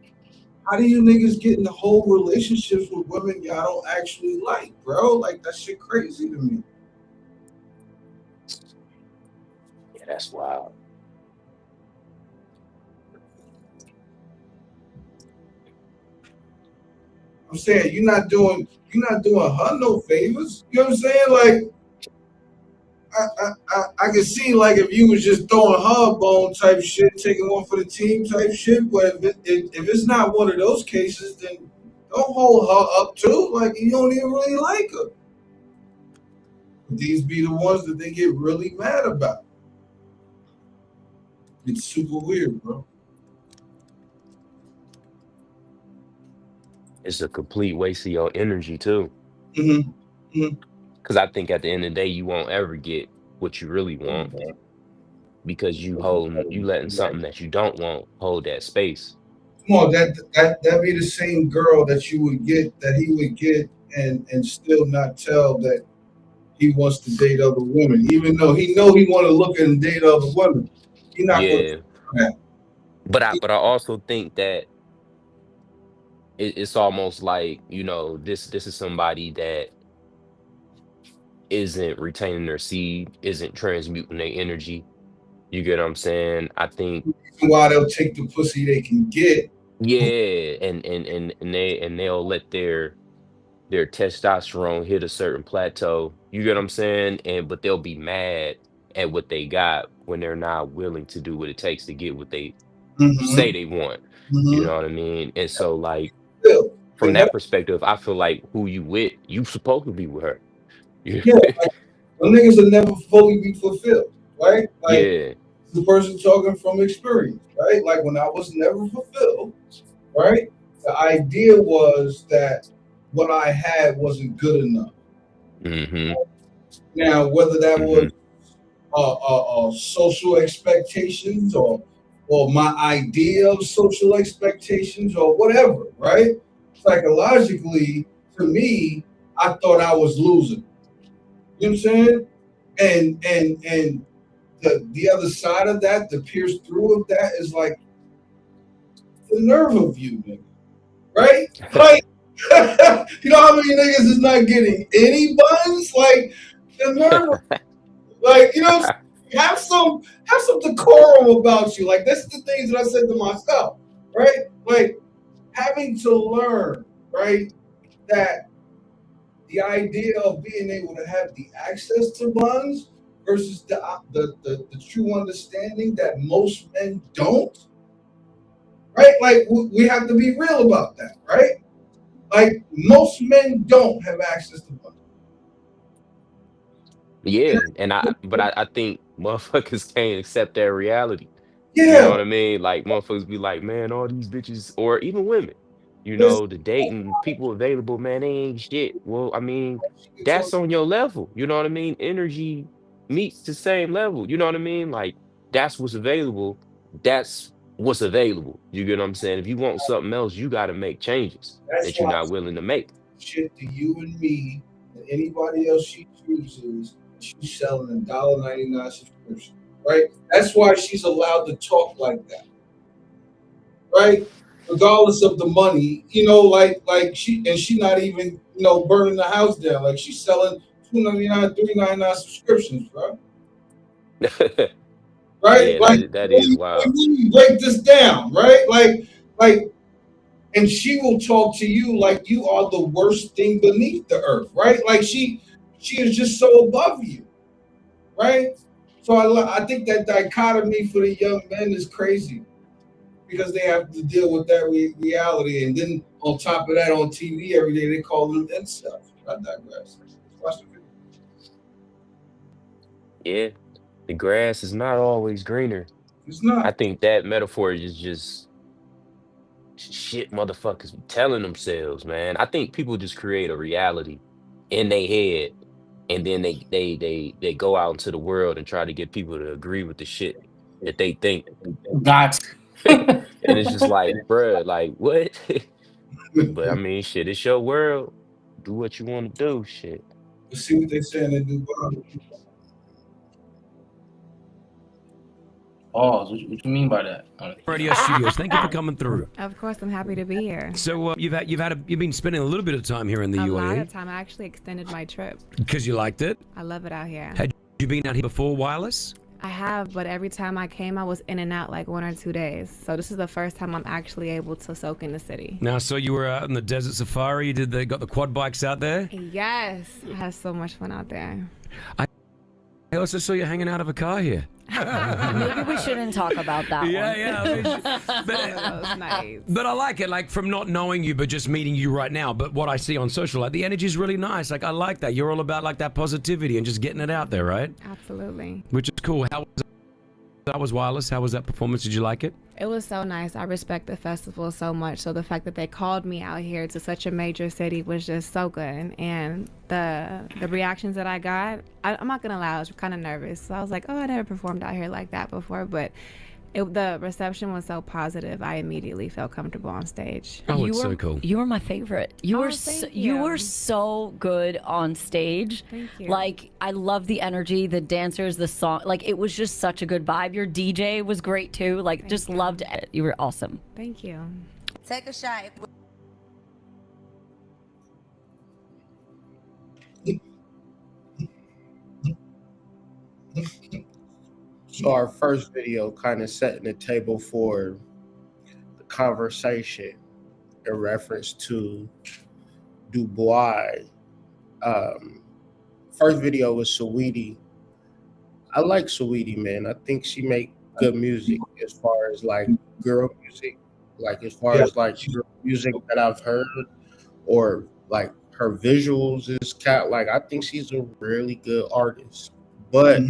how do you niggas get in the whole relationships with women y'all don't actually like, bro? Like that shit crazy to me. Yeah, that's wild. I'm saying you're not doing her no favors. You know what I'm saying? Like I can see like if you was just throwing her a bone type shit, taking one for the team type shit. But if it's not one of those cases, then don't hold her up too. Like you don't even really like her. These be the ones that they get really mad about. It's super weird, bro. It's a complete waste of your energy too. Mm-hmm. Mm-hmm. Because I think at the end of the day, you won't ever get what you really want because you letting something that you don't want hold that space. Come on, that be the same girl that you would get that he would get and still not tell that he wants to date other women, even though he know he want to look and date other women. He not going to Yeah, do that. but I also think that it's almost like this is somebody that isn't retaining their seed, isn't transmuting their energy. You get what I'm saying? I think Why they'll take the pussy they can get. yeah, and they'll let their testosterone hit a certain plateau. You get what I'm saying? And but they'll be mad at what they got when they're not willing to do what it takes to get what they say Mm-hmm. they want. You Mm-hmm. know what I mean? And so like Still, they from never, that perspective, I feel like who you with, you supposed to be with her. You- yeah, like, the niggas will never fully be fulfilled, right? Like yeah. the person talking from experience, right? Like when I was never fulfilled, right? The idea was that what I had wasn't good enough. Hmm. Now, whether that was Hmm. social expectations or my idea of social expectations or whatever, right? Psychologically, to me, I thought I was losing. You know what I'm saying? And the other side of that, the pierce through of that is like the nerve of you, nigga, right? Like, you know how many niggas is not getting any buns? Like the nerve, like you know, have some decorum about you. Like that's the things that I said to myself, right? Like having to learn, right, that the idea of being able to have the access to buns versus the true understanding that most men don't, right? Like we have to be real about that, right? Like most men don't have access to buns. Yeah. But I think motherfuckers can't accept that reality. You know Yeah, what I mean? Like motherfuckers be like, man, all these bitches, or even women, listen, the dating people available, man, they ain't shit. Well, I mean, it's that's on your level. You know what I mean? Energy meets the same level. You know what I mean? Like that's what's available. That's what's available. You get what I'm saying? If you want something else, you got to make changes that's that you're why not willing to make. shit to you and me and anybody else she chooses, she's selling $1.99 subscription, right? That's why she's allowed to talk like that, right? Regardless of the money, like she not even burning the house down. Like she's selling 2.99, 3.99 subscriptions, bro. Right? Yeah, Like that is wild. when you break this down, right? Like and she will talk to you like you are the worst thing beneath the earth, right? Like she is just so above you, right? So I think that dichotomy for the young men is crazy. because they have to deal with that reality. And then on top of that, on TV every day, they call them incels. I digress. Watch the video. Yeah, the grass is not always greener. It's I not. think that metaphor is just shit motherfuckers be telling themselves, man. I think people just create a reality in their head, and then they go out into the world and try to get people to agree with the shit that they think. Got And it's just like, bruh, like what? But I mean, shit, it's your world. Do what you want to do, shit. Let's see what they saying in Dubai. Oh, what you mean by that? Radio Studios. Thank you for coming through. Of course, I'm happy to be here. So you've been spending a little bit of time here in the A lot UAE of time. I actually extended my trip. because you liked it. I love it out here. Had you been out here before, Wireless? I have, but every time I came, I was in and out like 1 or 2 days. So this is the first time I'm actually able to soak in the city. Now, so you were out in the desert safari. You got the quad bikes out there. Yes, I had so much fun out there. I also saw you hanging out of a car here. Maybe we shouldn't talk about that one. Yeah. I mean, That was nice. but I like it, like from not knowing you, but just meeting you right now. But what I see on social, like the energy is really nice. Like I like that. You're all about like that positivity and just getting it out there, right? Absolutely. Which is cool. How was Wireless? How was that performance? Did you like it? It was so nice. I respect the festival so much. So the fact that they called me out here to such a major city was just so good. And the reactions that I got, I'm not gonna lie, I was kind of nervous. So I was like, oh, I never performed out here like that before. But the reception was so positive. I immediately felt comfortable on stage. Oh, You it's were, so cool. You were my favorite. You Oh, were thank you you. were so good on stage. Thank you. Like I love the energy, the dancers, the song. Like it was just such a good vibe. Your DJ was great too. Like Thank just you. loved it. You were awesome. Thank you. Take a shot. So our first video kind of setting the table for the conversation in reference to DooDoobuai. First video was Saweetie. I like Saweetie, man. I think she make good music as far as like girl music, like as far as like girl music that I've heard, or like her visuals is cat. Like I think she's a really good artist, but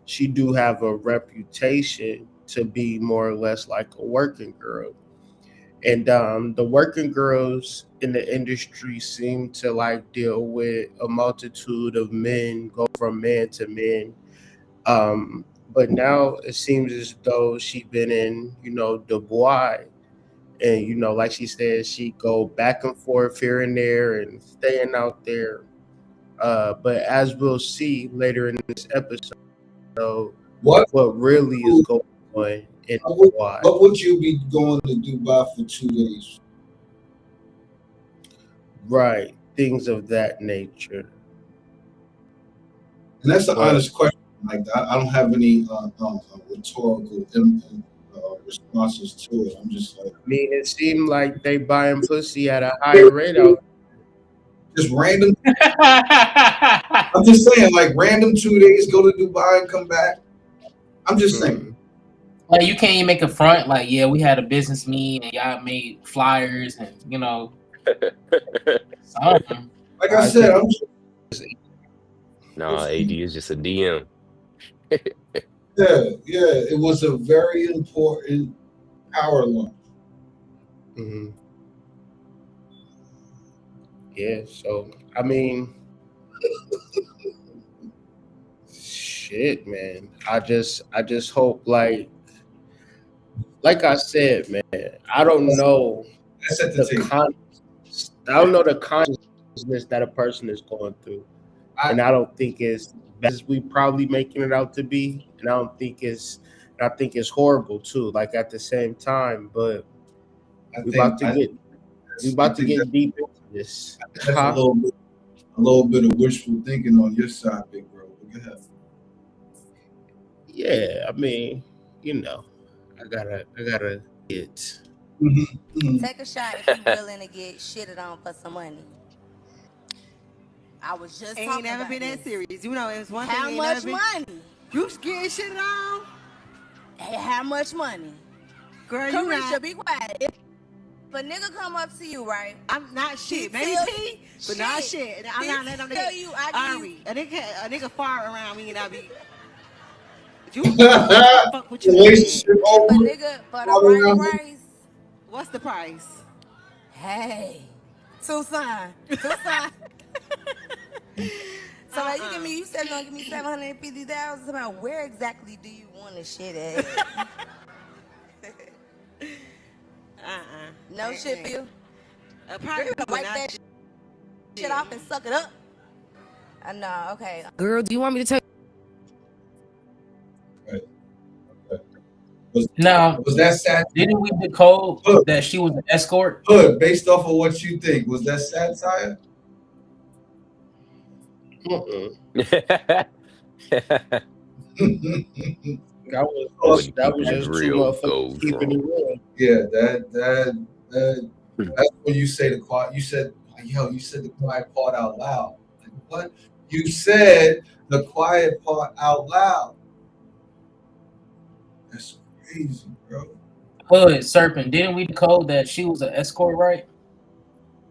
she do have a reputation to be more or less like a working girl. And the working girls in the industry seem to like deal with a multitude of men, go from man to man. But now it seems as though she been in, Dubai. And, like she said, she go back and forth here and there and staying out there. But as we'll see later in this episode, what really is going on in Dubai. What would you be going to Dubai for 2 days? Right, things of that nature. And that's an honest question. Like I don't have any rhetorical responses to it. I'm just like, I mean, it seemed like they buying pussy at a higher rate out. just random. I'm just saying, like random 2 days, go to Dubai and come back. I'm just saying. Like you can't even make a front. Like yeah, we had a business meeting and y'all made flyers and something. Like I said, I'm just, Nah, AD is just a DM. yeah. It was a very important power launch. Mm-hmm. Yeah, so I mean, shit, man. I just hope, like I said, man. I don't know That's at the table. I don't know the consciousness that a person is going through, and I don't think it's as we probably making it out to be, and I think it's horrible too. Like at the same time, but we about to get deep into this. That's a little bit of wishful thinking on your side, big bro. Go ahead. Yeah, I mean, I gotta get. Take a shot if you're willing to get shitted on for some money. I was just Ain't talking never about been that this. serious. It's one How thing. much money? You getting shit on? Hey, how much money? Girl, you Carisha, not. be quiet. If a nigga come up to you, right? I'm not shit. Maybe tell- P, but not shit. And I'm He not letting them tell niggas. you I give you. A nigga fart around me and I be. You fuck with you, nigga. Relationship If a over. nigga for the right price, What's the price? hey, Tucson. So like you give me, you said you're gonna give me 750,000. About where exactly do you want to shit at? No shit for you. Probably Girl, but wipe not that shit off and suck it up. No, okay. Girl, do you want me to tell Now, Was that satire? didn't we decode Hood, that she was an escort? Hood, based off of what you think, was that satire? That was Keeping it just two real motherfuckers goes keeping it wrong. real. Yeah, that's when you say the quiet. You said, yo, you said the quiet part out loud. Like, what? You said the quiet part out loud. That's crazy, bro. Hood, Serpent, didn't we decode that she was an escort, right?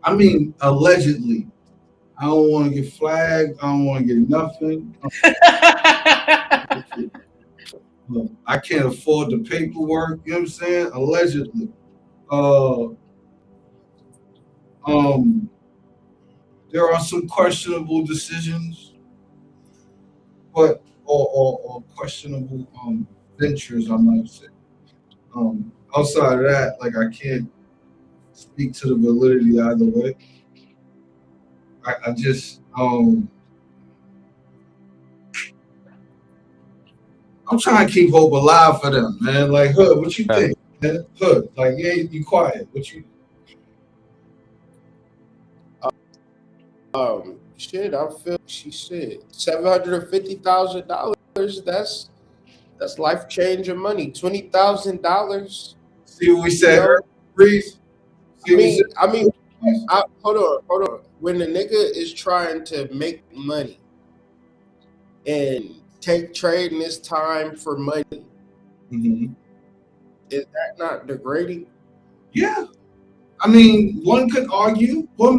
I mean, allegedly. I don't want to get flagged. I don't want to get nothing. I can't afford the paperwork. You know what I'm saying? Allegedly. There are some questionable decisions, but or questionable ventures, I might say. Outside of that, like I can't speak to the validity either way. I just I'm trying to keep hope alive for them, man. Like Hood, what you think? Man? Hood, like yeah, you quiet. What you Shit, I feel she said $750,000. That's life changing money. $20,000. see what we said You know? earlier, Breeze? See what we said? Hold on. When the nigga is trying to make money and trading his time for money, Mhm. is that not degrading? Yeah. I mean, one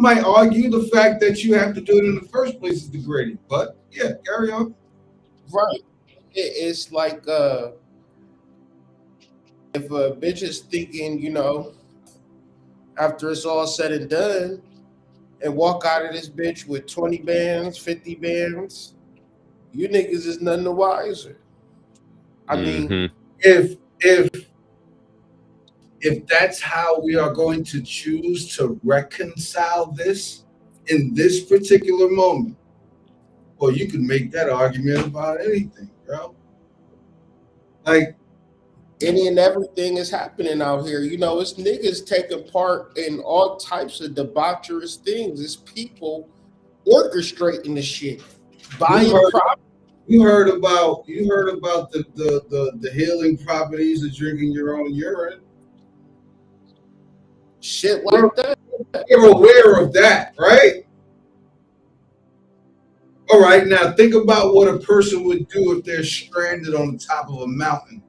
might argue the fact that you have to do it in the first place is degrading. But yeah, carry on. Right. It's like if a bitch is thinking, after it's all said and done, and walk out of this bitch with 20 bands, 50 bands, you niggas is none the wiser. I mean, if that's how we are going to choose to reconcile this in this particular moment, well, you can make that argument about anything, bro. Like any and everything is happening out here. It's niggas taking part in all types of debaucherous things. It's people orchestrating the shit, buying property. You heard about the healing properties of drinking your own urine. Shit like that. You're aware of that, right? All right, now think about what a person would do if they're stranded on the top of a mountain.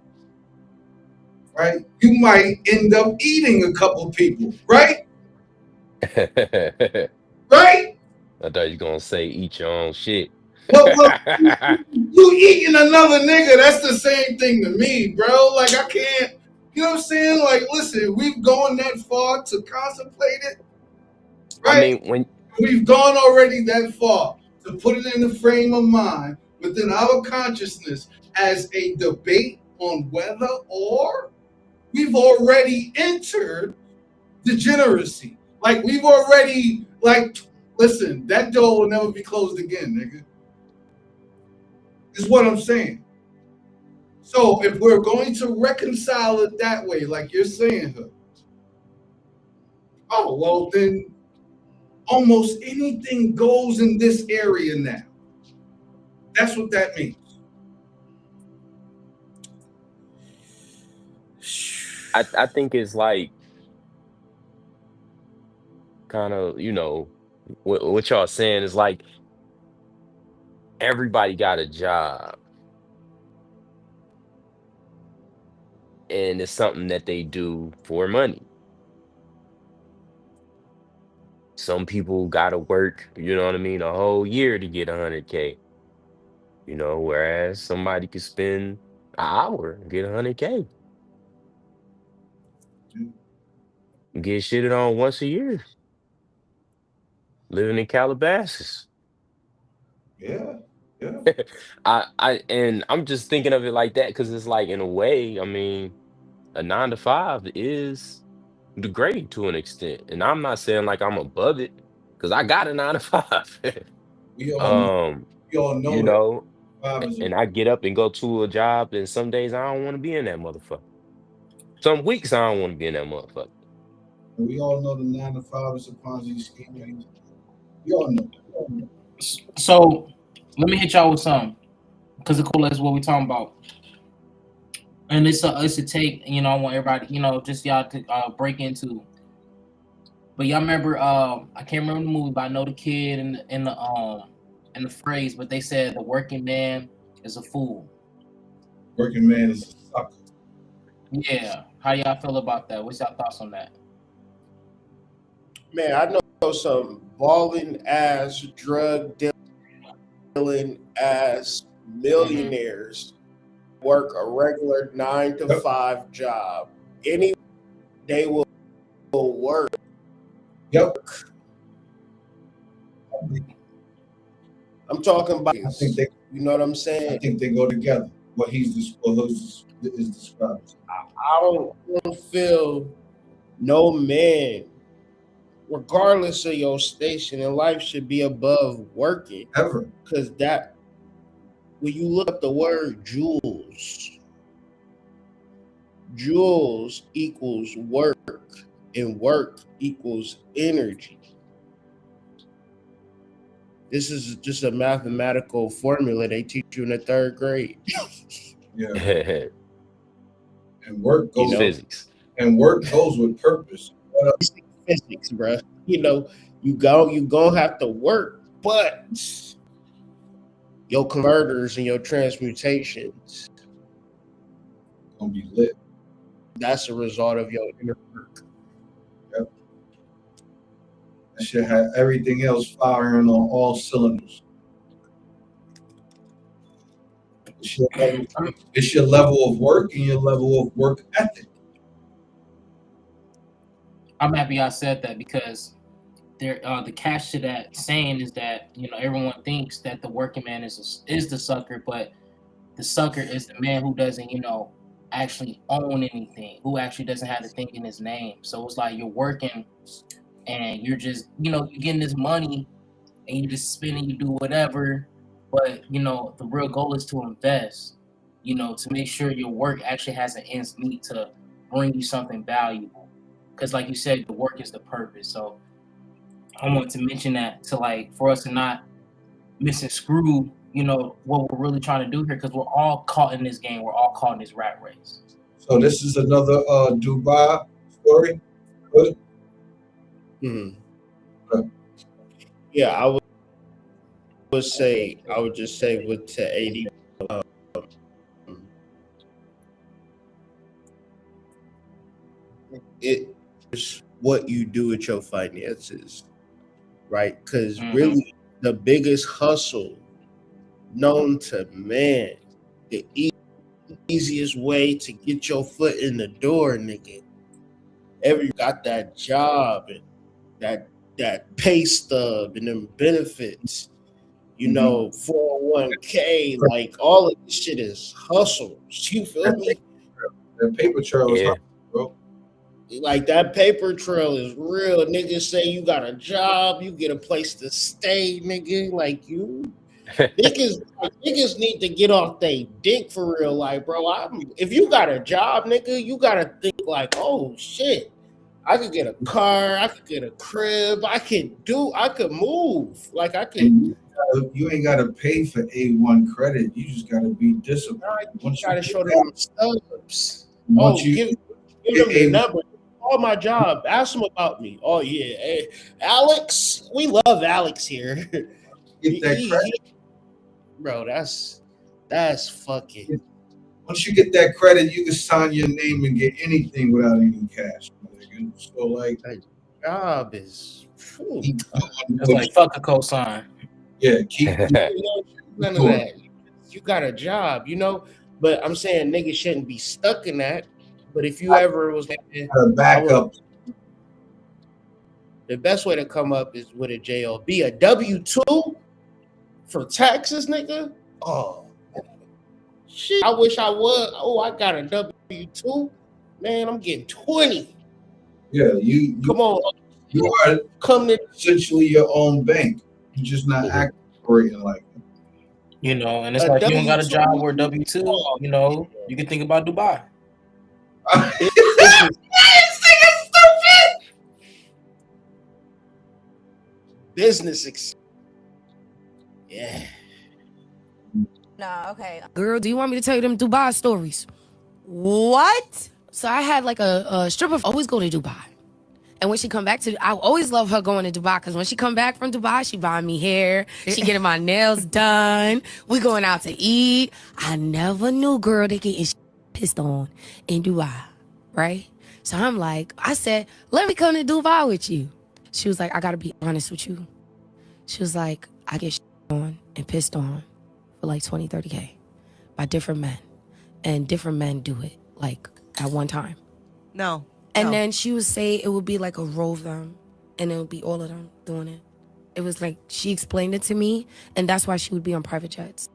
Right? You might end up eating a couple people, right? Right? I thought you was gonna say eat your own shit. Well, you eating another nigga, that's the same thing to me, bro. Like I can't, you know what I'm saying? Like, listen, we've gone that far to contemplate it. Right? I mean, We've gone already that far to put it in the frame of mind within our consciousness as a debate on whether or we've already entered degeneracy. Like we've already listen, that door will never be closed again, nigga. Is what I'm saying. So if we're going to reconcile it that way, like you're saying, oh well, then almost anything goes in this area now. That's what that means. I think it's like kind of, what y'all saying is like everybody got a job. and it's something that they do for money. Some people gotta work, you know what I mean, a whole year to get 100K, whereas somebody could spend an hour and get 100K, get shitted on once a year, living in Calabasas. Yeah, yeah. And I'm just thinking of it like that because it's like, in a way, I mean, a 9 to 5 is the grade to an extent. And I'm not saying like I'm above it because I got a 9 to 5. We all know, um, we all know you that know, five is a, and I get up and go to a job, and some days I don't want to be in that motherfucker. Some weeks I don't want to be in that motherfucker. we all know the 9 to 5 is a Ponzi scheme. We all know. So let me hit y'all with something, because the cool is what we talking about. And it's a take, I want everybody, just y'all to break into. But y'all remember, I can't remember the movie, but I know the kid in the phrase, but they said the working man is a fool. Working man is a sucker. Yeah. How y'all feel about that? What's y'all thoughts on that? Man, I know some balling ass, drug dealing ass millionaires work a regular 9 to 5 job. They will work. Yep. I'm talking about. I think they, you know what I'm saying? I think they go together. What is described. I don't feel no man, regardless of your station in life, should be above working. Ever. Because that, when you look up the word jewels equals work, and work equals energy. This is just a mathematical formula they teach you in the 3rd grade. Yeah. And work goes physics. And work goes with purpose. Physics, bro. You gonna have to work, but your converters and your transmutations gonna be lit. That's a result of your inner work. Yep. That should have everything else firing on all cylinders. It's your level of work and your level of work ethic. I'm happy I said that, because the catch to that saying is that everyone thinks that the working man is the sucker, but the sucker is the man who doesn't actually own anything, who actually doesn't have the thing in his name. So it's like you're working and you're just you're getting this money and you just spending, you do whatever, but the real goal is to invest, to make sure your work actually has an ends meet to bring you something valuable. Because like you said, the work is the purpose. So I want to mention that for us to not misconstrue, what we're really trying to do here, because we're all caught in this game. We're all caught in this rat race. So this is another Dubai story. Yeah, I would just say with to 80. It is what you do with your finances, right? Because really, the biggest hustle known to man, the easiest way to get your foot in the door, nigga. You got that job and that pay stub and them benefits, 401k, like all of this shit is hustles. You feel me? That paper trail is hustle, bro. Like that paper trail is real. Niggas say you got a job, you get a place to stay, nigga. Like niggas need to get off their dick for real. Like, bro, if you got a job, nigga, you gotta think like, oh shit, I could get a car, I could get a crib, I could move. Like I could. You ain't gotta pay for A1 credit. You just gotta be disciplined. You gotta show them stubs. Give them the number. Call my job. Ask them about me. Oh yeah, hey, Alex. We love Alex here. Get that credit. Bro, that's fucking. once you get that credit, you can sign your name and get anything without any cash. So like, That job is. Phew. keep doing It's what like fuck a cosign. keep You know, none of that. You got a job, you know. But I'm saying niggas shouldn't be stuck in that. But if you ever was like, a I would, backup. the best way to come up is with a job, a W-2 for taxes, nigga. Oh shit! I wish I was. Oh, I got a W-2. Man, I'm getting 20. Yeah, you Come on, you are come to essentially your own bank. You're just not operating like it. You know, and it's A like you don't got a W-2? job where W2, you know, you can think about Dubai. business. Yeah. No, okay. Girl, do you want me to tell you them Dubai stories? What? So I had like a stripper always go to Dubai. And when she come back I always love her going to Dubai because when she come back from Dubai, she buying me hair. She getting my nails done. We going out to eat. I never knew, girl, they getting pissed on in Dubai, right? So I'm like, I said, let me come to Dubai with you. She was like, I got to be honest with you. She was like, I get on and pissed on for like 20, 30K by different men. And different men do it like at one time. No. And then she would say it would be like a row of them, and it would be all of them doing it. It was like she explained it to me, and that's why she would be on private jets.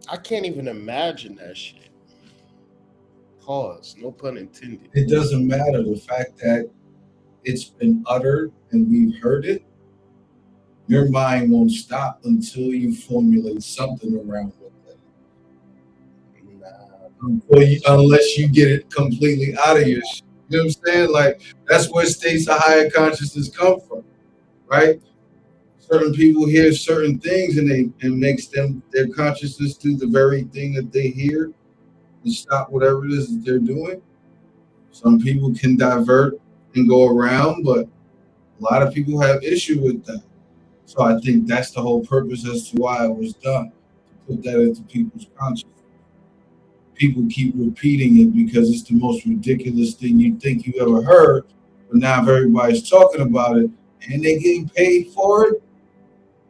I can't even imagine that shit. Pause. No pun intended. It doesn't matter. The fact that it's been uttered and we've heard it, your mind won't stop until you formulate something around with it. Unless you get it completely out of your shit. You know what I'm saying? Like, that's where states of higher consciousness come from, right? Certain people hear certain things and it makes them, their consciousness, do the very thing that they hear and stop whatever it is that they're doing. Some people can divert and go around, but a lot of people have issue with that. So I think that's the whole purpose as to why it was done, to put that into people's consciousness. People keep repeating it because it's the most ridiculous thing you think you ever heard, but now if everybody's talking about it and they're getting paid for it,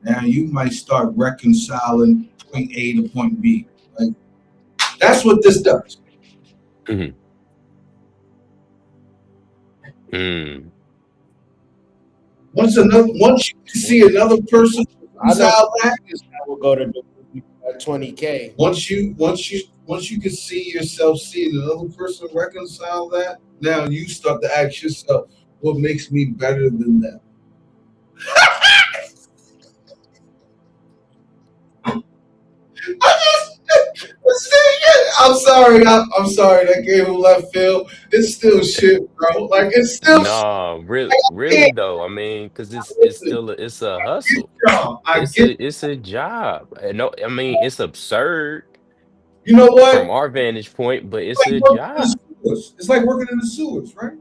now you might start reconciling point A to point B. Like, that's what this does. Mm-hmm. Mm. Once you see another person reconcile that, I will go to 20K. once you can see yourself seeing another person reconcile that, now you start to ask yourself, what makes me better than them? I'm sorry. I'm sorry. That came from left field. It's still shit, bro. Like, it's still No, really though. I mean, because it's still it's a hustle. It's a job. No, I mean it's absurd. You know what? From our vantage point, but it's a like job. It's like working in the sewers, right?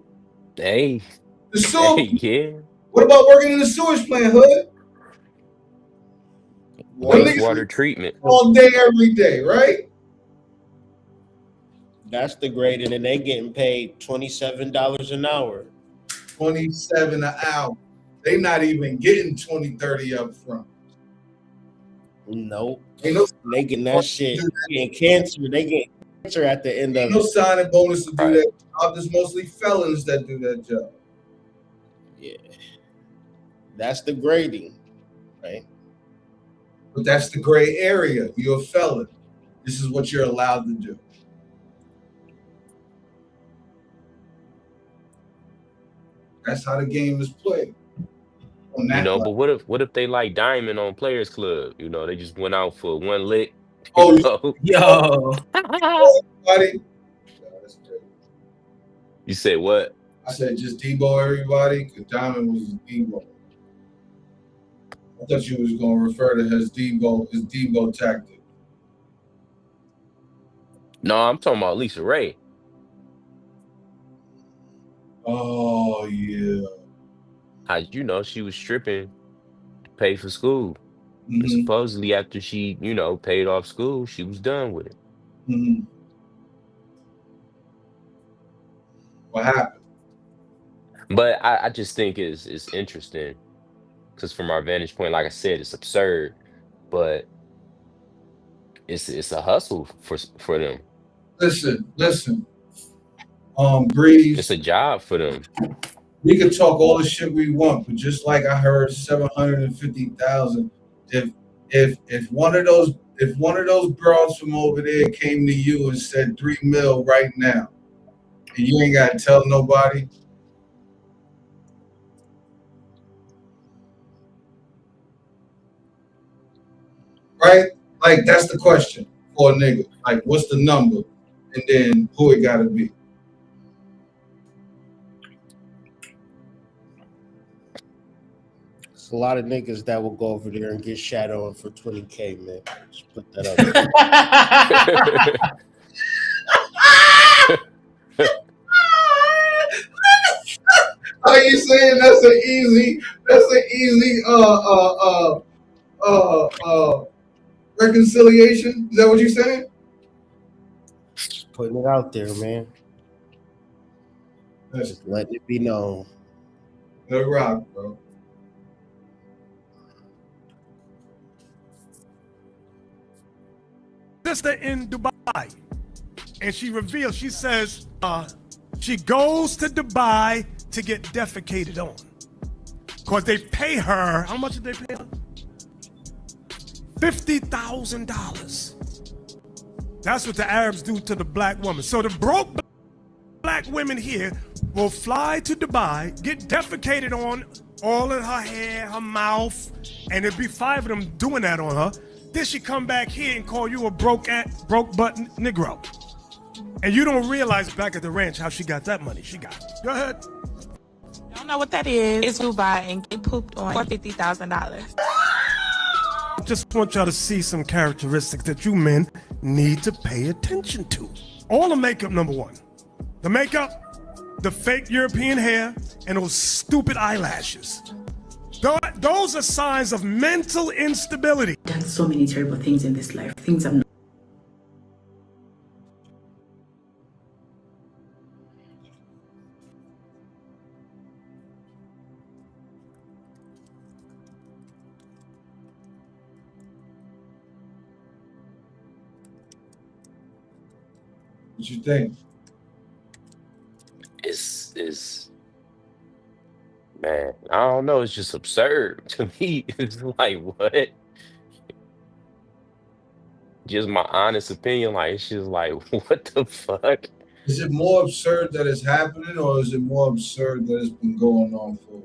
Hey, the sewers. Yeah. What about working in the sewage plant, Hood? Wastewater treatment all day, every day, right? That's the grade, and they getting paid $27 an hour. 27 an hour. They not even getting 20, 30 up front. Nope. They getting that shit. Getting cancer. They getting cancer at the end of no signing bonus to do that job. There's mostly felons that do that job. Yeah. That's the grading, right? But that's the gray area. You're a felon. This is what you're allowed to do. That's how the game is played. You know, but what if they like Diamond on Players Club? You know, they just went out for one lick. Yo. Everybody. You said what? I said just Debo everybody, because Diamond was Debo. I thought you was gonna refer to his Debo tactic. No, I'm talking about Lisa Ray. Oh yeah. How you know she was stripping to pay for school? And supposedly after she, you know, paid off school, she was done with it. What happened? But I just think it's interesting because from our vantage point, like I said, it's absurd, but it's a hustle for them. Listen. It's Breeze. a job for them. We could talk all the shit we want, but just like I heard 750,000. If one of those girls from over there came to you and said 3 mil right now, and you ain't gotta tell nobody. Right? Like that's the question for a nigga. Like what's the number? And then who it gotta be. It's a lot of niggas that will go over there and get shadowing for 20K, man. Just put that up. Are you saying that's an easy reconciliation? Is that what you're saying? Just putting it out there, man. Just letting it be known. Let it rock, bro. Sister in Dubai, and she reveals, she says she goes to Dubai to get defecated on because they pay her. How much did they pay her? $50,000. That's what the Arabs do to the black woman. So the broke black women here will fly to Dubai, get defecated on all in her hair, her mouth, and there'd be 5 of them doing that on her. Then she come back here and call you a broke butt Negro. And you don't realize back at the ranch how she got that money. She got it. Go ahead. Don't know what that is. It's Dubai and get pooped on for $50,000. Just want y'all to see some characteristics that you men need to pay attention to. All the makeup, number one. The makeup, the fake European hair, and those stupid eyelashes. Those are signs of mental instability. Done so many terrible things in this life. Things I'm not. What you think? It's man, I don't know. It's just absurd to me. It's like what? Just my honest opinion. Like it's just like what the fuck? Is it more absurd that it's happening, or is it more absurd that it's been going on for a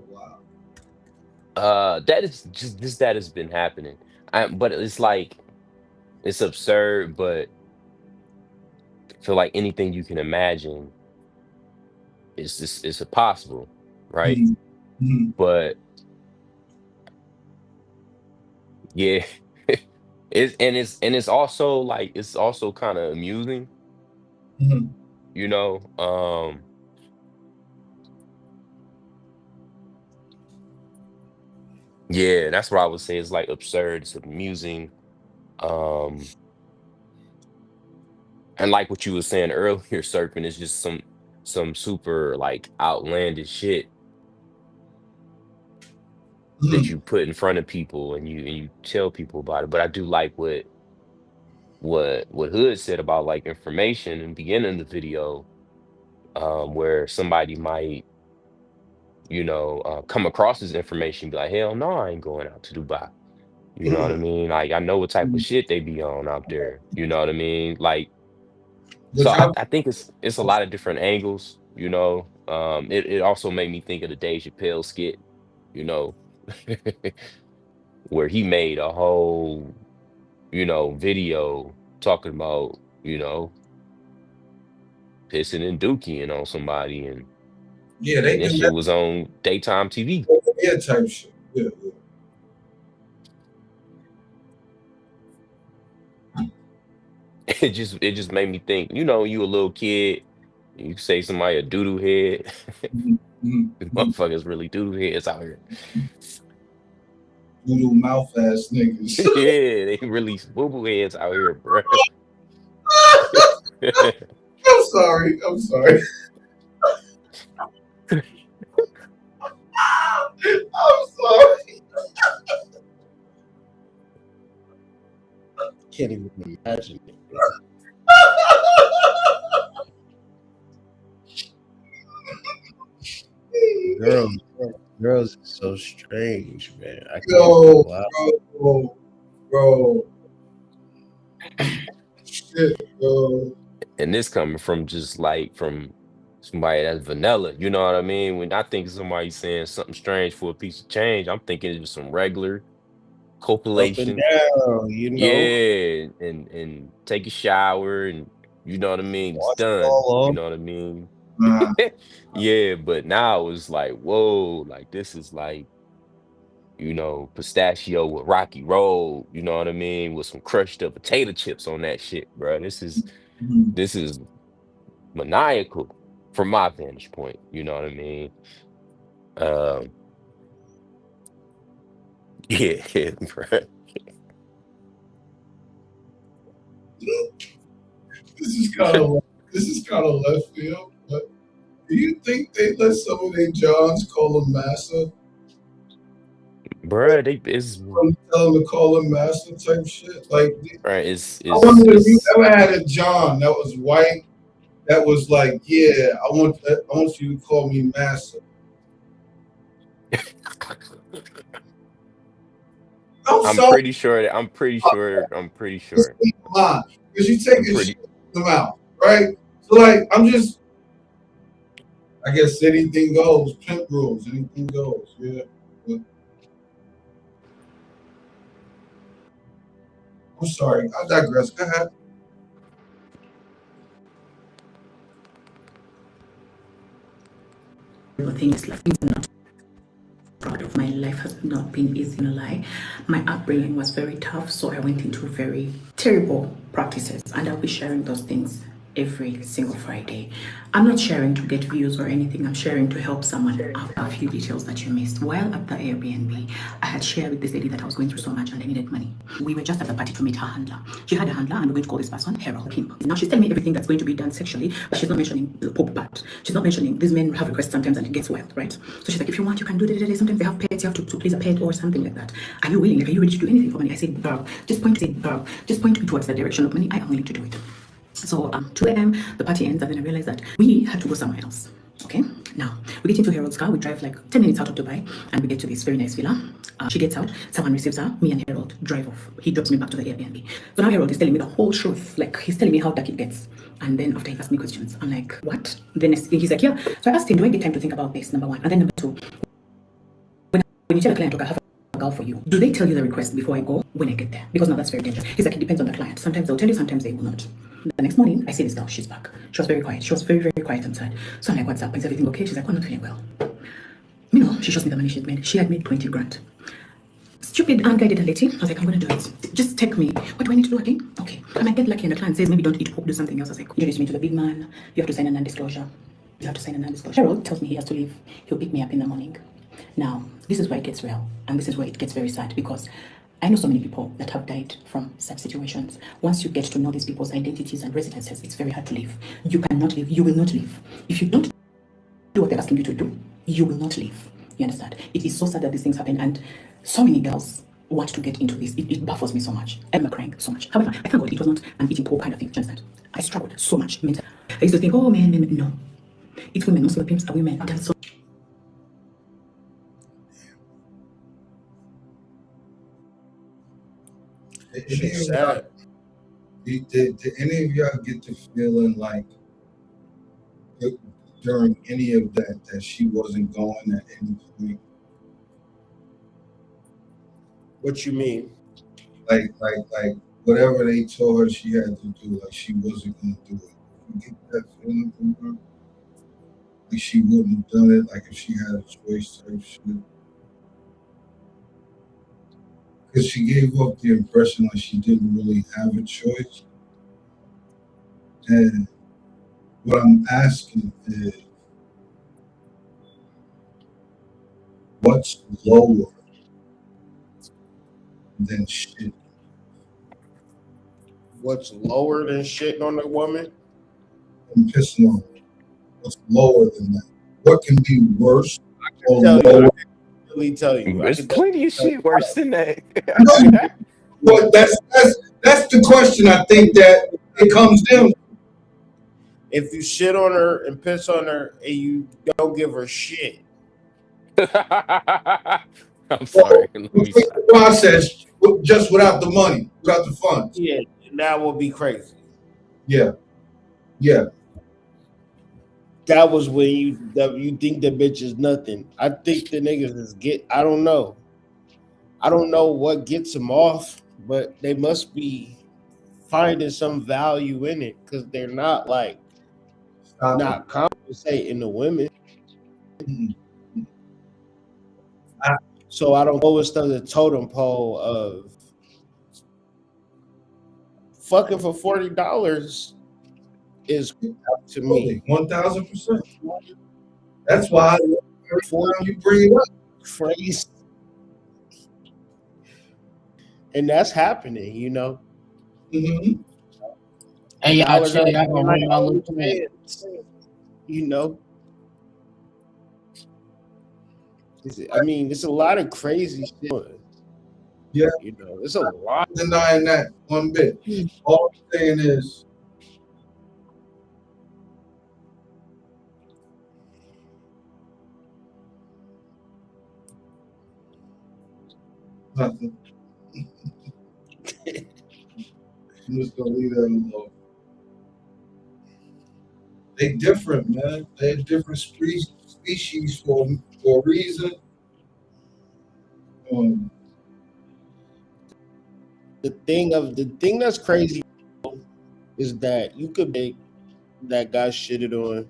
while? That is just this that has been happening. But it's like it's absurd, but I feel like anything you can imagine it's possible, right? But yeah, it's also like it's also kind of amusing, you know. Yeah, that's what I would say. It's like absurd, it's amusing, and like what you were saying earlier, Serpent is just some super like outlandish shit that you put in front of people and you tell people about it. But I do like what Hood said about like information in the beginning of the video, where somebody might, you know, come across this information, be like, hell no, I ain't going out to Dubai. You know what I mean? Like I know what type of shit they be on out there. You know what I mean? Like, so I think it's a lot of different angles. You know, it also made me think of the Dave Chappelle skit. You know, where he made a whole, you know, video talking about, you know, pissing and dookie on somebody, and yeah, they and that do shit that. was on daytime TV. Yeah, type shit. Yeah. It just made me think, you know, you a little kid, you say somebody a doo-doo head. Motherfuckers really doo-doo heads out here. doodle mouth ass niggas. Yeah, they release boo boo heads out here, bro. I'm sorry. I'm sorry. I'm sorry. Can't even imagine it. Girls is so strange, man. I can't Yo, go out. bro. Shit, bro. And this coming from just like from somebody that's vanilla, you know what I mean? When I think of somebody saying something strange for a piece of change, I'm thinking it was some regular Up and copulation. down, you know. Yeah, and take a shower and you know what I mean? It's Wash it done. all You off. know what I mean? Nah, Yeah, but now it's like, whoa, like this is like, you know, pistachio with Rocky Road, you know what I mean? With some crushed up potato chips on that shit, bro. mhm. This is maniacal from my vantage point, you know what I mean? Um, yeah, bro. This is kind of left field. But do you think they let some of their Johns call them massa? Bruh, they it's Tell them to call them massa type shit. Like, right, I wonder if you ever had a John that was white that was like, yeah, I want you to call me massa. I'm pretty sure that I'm pretty sure Because you take I'm this pretty shit in the mouth, right? So like, I guess anything goes. Pimp rules, anything goes. Yeah. I'm sorry, I digress. Go ahead. Things like things I'm not proud of. My life has not been easy, no lie. My upbringing was very tough, so I went into very terrible practices, and I'll be sharing those things every single Friday. I'm not sharing to get views or anything. I'm sharing to help someone. A few details that you missed. While at the Airbnb, I had shared with this lady that I was going through so much and I needed money. We were just at the party to meet her handler. She had a handler and we're going to call this person Harold Kim. Now she's telling me everything that's going to be done sexually, but she's not mentioning the poop part. She's not mentioning these men have requests sometimes and it gets wild, right? So she's like, if you want, you can do it. Sometimes they have pets, you have to please a pet or something like that. Are you willing? Like, are you ready to do anything for money? I said, girl, just point me towards the direction of money. I am willing to do it. So 2 a.m. the party ends, and then I realized that we had to go somewhere else. Okay, now we get into Harold's car. We drive like 10 minutes out of Dubai, and we get to this very nice villa. She gets out, someone receives her, me and Harold drive off. He drops me back to the Airbnb. So now Harold is telling me the whole truth, like he's telling me how dark it gets. And then after he asks me questions, I'm like, what? Then he's like, yeah. So I asked him, do I get time to think about this? Number one, and then number two, when you tell a client, okay, I have a girl for you, do they tell you the request before I go when I get there? Because now that's very dangerous. He's like, it depends on the client. Sometimes they'll tell you, sometimes they will not. The next morning, I see this girl, she's back. She was very quiet. She was very, very quiet inside. So I'm like, what's up? Is everything okay? She's like, I'm not feeling well. You know, she shows me the money she'd made. She had made 20 grand. Stupid, unguided lady. I was like, I'm going to do it. Just take me. What do I need to do again? Okay. I might get lucky and the client says, maybe don't eat pork, do something else. I was like, introduce me to the big man. You have to sign a non-disclosure. You have to sign a non-disclosure. Harold tells me he has to leave. He'll pick me up in the morning. Now, this is where it gets real. And this is where it gets very sad because I know so many people that have died from such situations. Once you get to know these people's identities and residences, it's very hard to leave. You cannot leave. You will not leave. If you don't do what they're asking you to do, you will not leave. You understand? It is so sad that these things happen, and so many girls want to get into this. It baffles me so much. I'm crying so much. However, I thank God it was not an eating poor kind of thing. Do you understand? I struggled so much mentally. I used to think, oh, men. No. It's women. Most of the pimps are women. That's so. Shit's sad. Did any of y'all get the feeling like during any of that she wasn't going at any point? What you mean? Like whatever they told her she had to do, like she wasn't gonna do it. You get that feeling from her? Like she wouldn't have done it, like if she had a choice type shit. Because she gave off the impression like she didn't really have a choice. And what I'm asking is, what's lower? than shit. What's lower than shitting on a woman? And pissing on her. What's lower than that? What can be worse or Tell you, I lower? can really tell you. I There's can plenty of tell you. shit worse than that. But that's the question I think that it comes down to. If you shit on her and piss on her and you don't give her shit, I'm Well, sorry. Let you me take stop. the process just without the money, without the funds. yeah, that will be crazy. Yeah, yeah. That was when you think the bitch is nothing. I think the niggas is I don't know. I don't know what gets them off, but they must be finding some value in it because they're not like not compensating the women. So I don't go into the totem pole of fucking for $40 is to me 1,000%. That's why every time you bring it up, crazy, and that's happening, you know. Mm-hmm. Hey, y'all chill. Y'all gonna run my little thing. You know. I mean, it's a lot of crazy shit. Yeah, you know, it's a lot. Denying that one bit. All I'm saying is, nothing. I'm just gonna leave that alone. They different, man. They're different species for a reason. The thing that's crazy is that you could make that guy shitted on,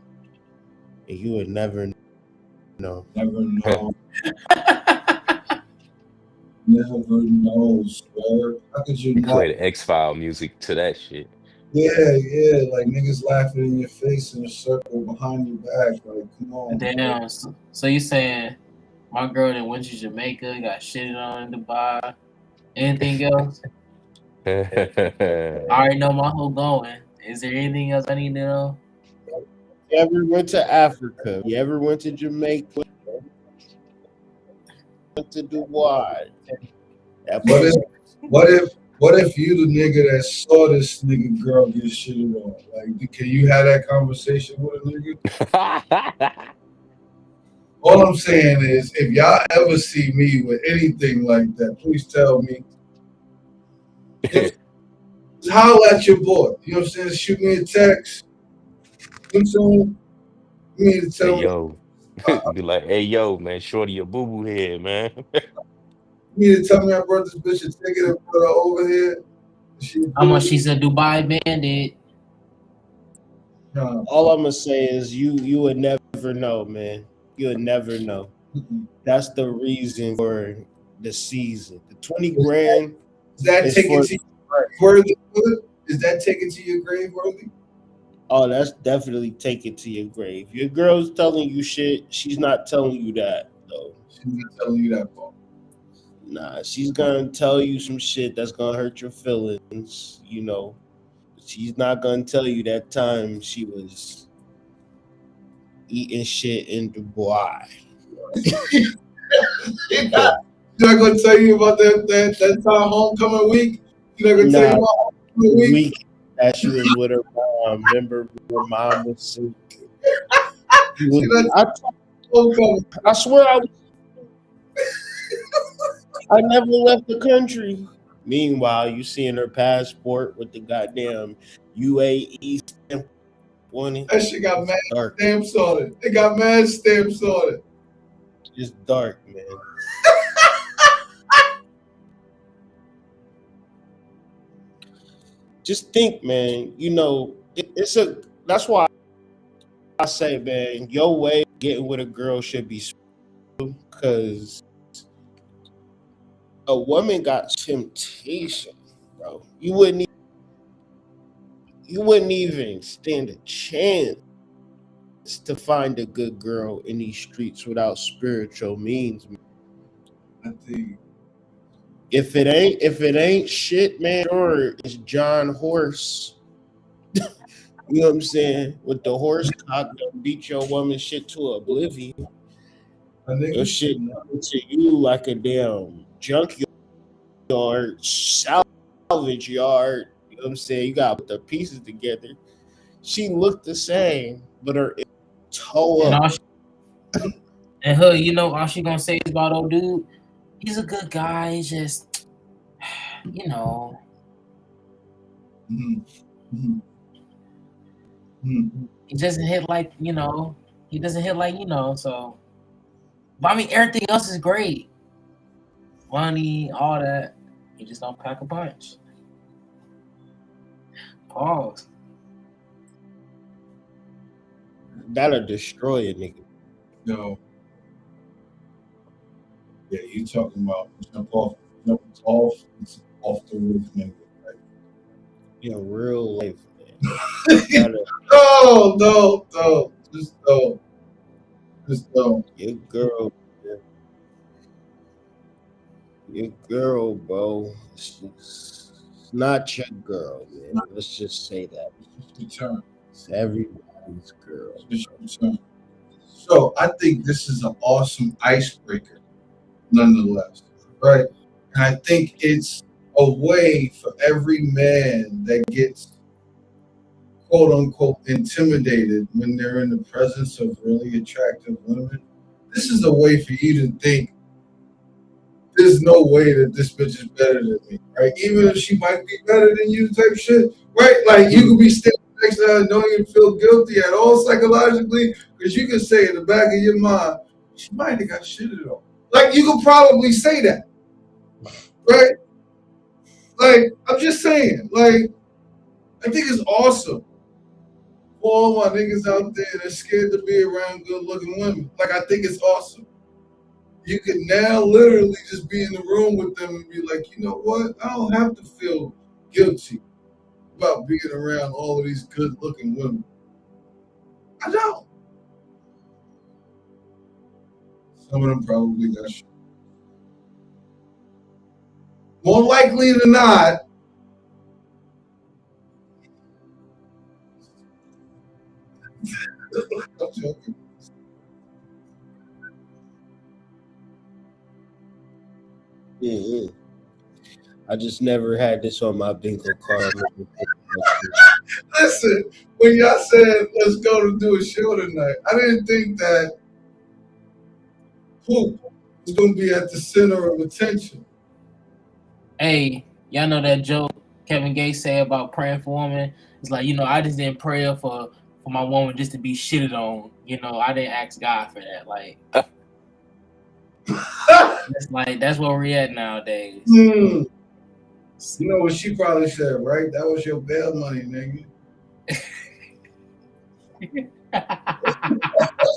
and you would never know. Never know. Never know, swear. How could you They not? play the X-File music to that shit. Yeah, like niggas laughing in your face in a circle behind your back. Like, come on. Damn. So you saying my girl that went to Jamaica got shitted on in Dubai? Anything else? I already know my whole going. Is there anything else I need to know? You ever went to Africa? You ever went to Jamaica? Went to DooDoobuai? What if you the nigga that saw this nigga girl get shitted on? Like, can you have that conversation with a nigga? All I'm saying is, if y'all ever see me with anything like that, please tell me. Just holler at your boy. You know what I'm saying? Shoot me a text. You know what I'm saying? You need to tell Hey, yo. Be like, hey, yo, man, shorty a boo-boo head, man. You need to tell me I brought this bitch a ticket and put her over here. How much she's a Dubai bandit? All I'm gonna say is you would never know, man. You would never know. That's the reason for the season. The 20 grand. Is that is taken for- to your worthy? Is that taken to your grave worthy? Oh, that's definitely take it to your grave. Your girl's telling you shit. She's not telling you that though. She's not telling you that, Paul. Nah, she's gonna tell you some shit that's gonna hurt your feelings. You know, she's not gonna tell you that time she was eating shit in Dubai. She's not gonna tell you about that time homecoming week. She's not gonna tell you about homecoming week. That she was with her mom. Remember, her mom was sick. I swear I never left the country. Meanwhile, you seeing her passport with the goddamn UAE stamp on it. That shit got mad stamps on it. It got mad stamps on it. It's dark, man. Just think, man. You know, that's why I say, man, your way of getting with a girl should be because a woman got temptation, bro. You wouldn't even stand a chance to find a good girl in these streets without spiritual means. I think If it ain't shit, man, sure, it's John Horse. You know what I'm saying? With the horse cock that beat your woman shit to oblivion. Your shit coming to you like a damn junkyard, salvage yard. You know what I'm saying? You gotta put the pieces together. She looked the same, but her toe And up. And her, you know, all she gonna say is about old dude. He's a good guy. He's just, you know. He doesn't hit like, you know. He doesn't hit like, you know. So, but I mean, everything else is great. Funny, all that. He just don't pack a punch. Pause. That'll destroy a nigga. No. Yeah, you talking about jump off the roof, nigga. Right? Yeah, real life, man. No. Just no. Your girl, man. Your girl, bro. It's not your girl, man. Let's just say that. It's everybody's girl. So I think this is an awesome icebreaker, nonetheless, right? And I think it's a way for every man that gets quote unquote intimidated when they're in the presence of really attractive women. This is a way for you to think there's no way that this bitch is better than me, right? Even if she might be better than you, type shit, right? Like you could be standing next to her, don't even feel guilty at all psychologically, because you can say in the back of your mind, she might have got shitted on. Like you could probably say that, right? Like I'm just saying, like I think it's awesome for all my niggas out there that's scared to be around good-looking women. Like I think it's awesome. You can now literally just be in the room with them and be like, you know what? I don't have to feel guilty about being around all of these good-looking women. I don't. Some of them probably got shit. More likely than not, I'm joking. Mm-hmm. I just never had this on my bingo card. Listen, when y'all said let's go to do a show tonight, I didn't think that poop was going to be at the center of attention. Hey, y'all know that joke Kevin Gates say about praying for women? It's like, you know, I just didn't pray for my woman just to be shitted on. You know, I didn't ask God for that. Like, that's where we're at nowadays. You know what she probably said, right? That was your bail money, nigga.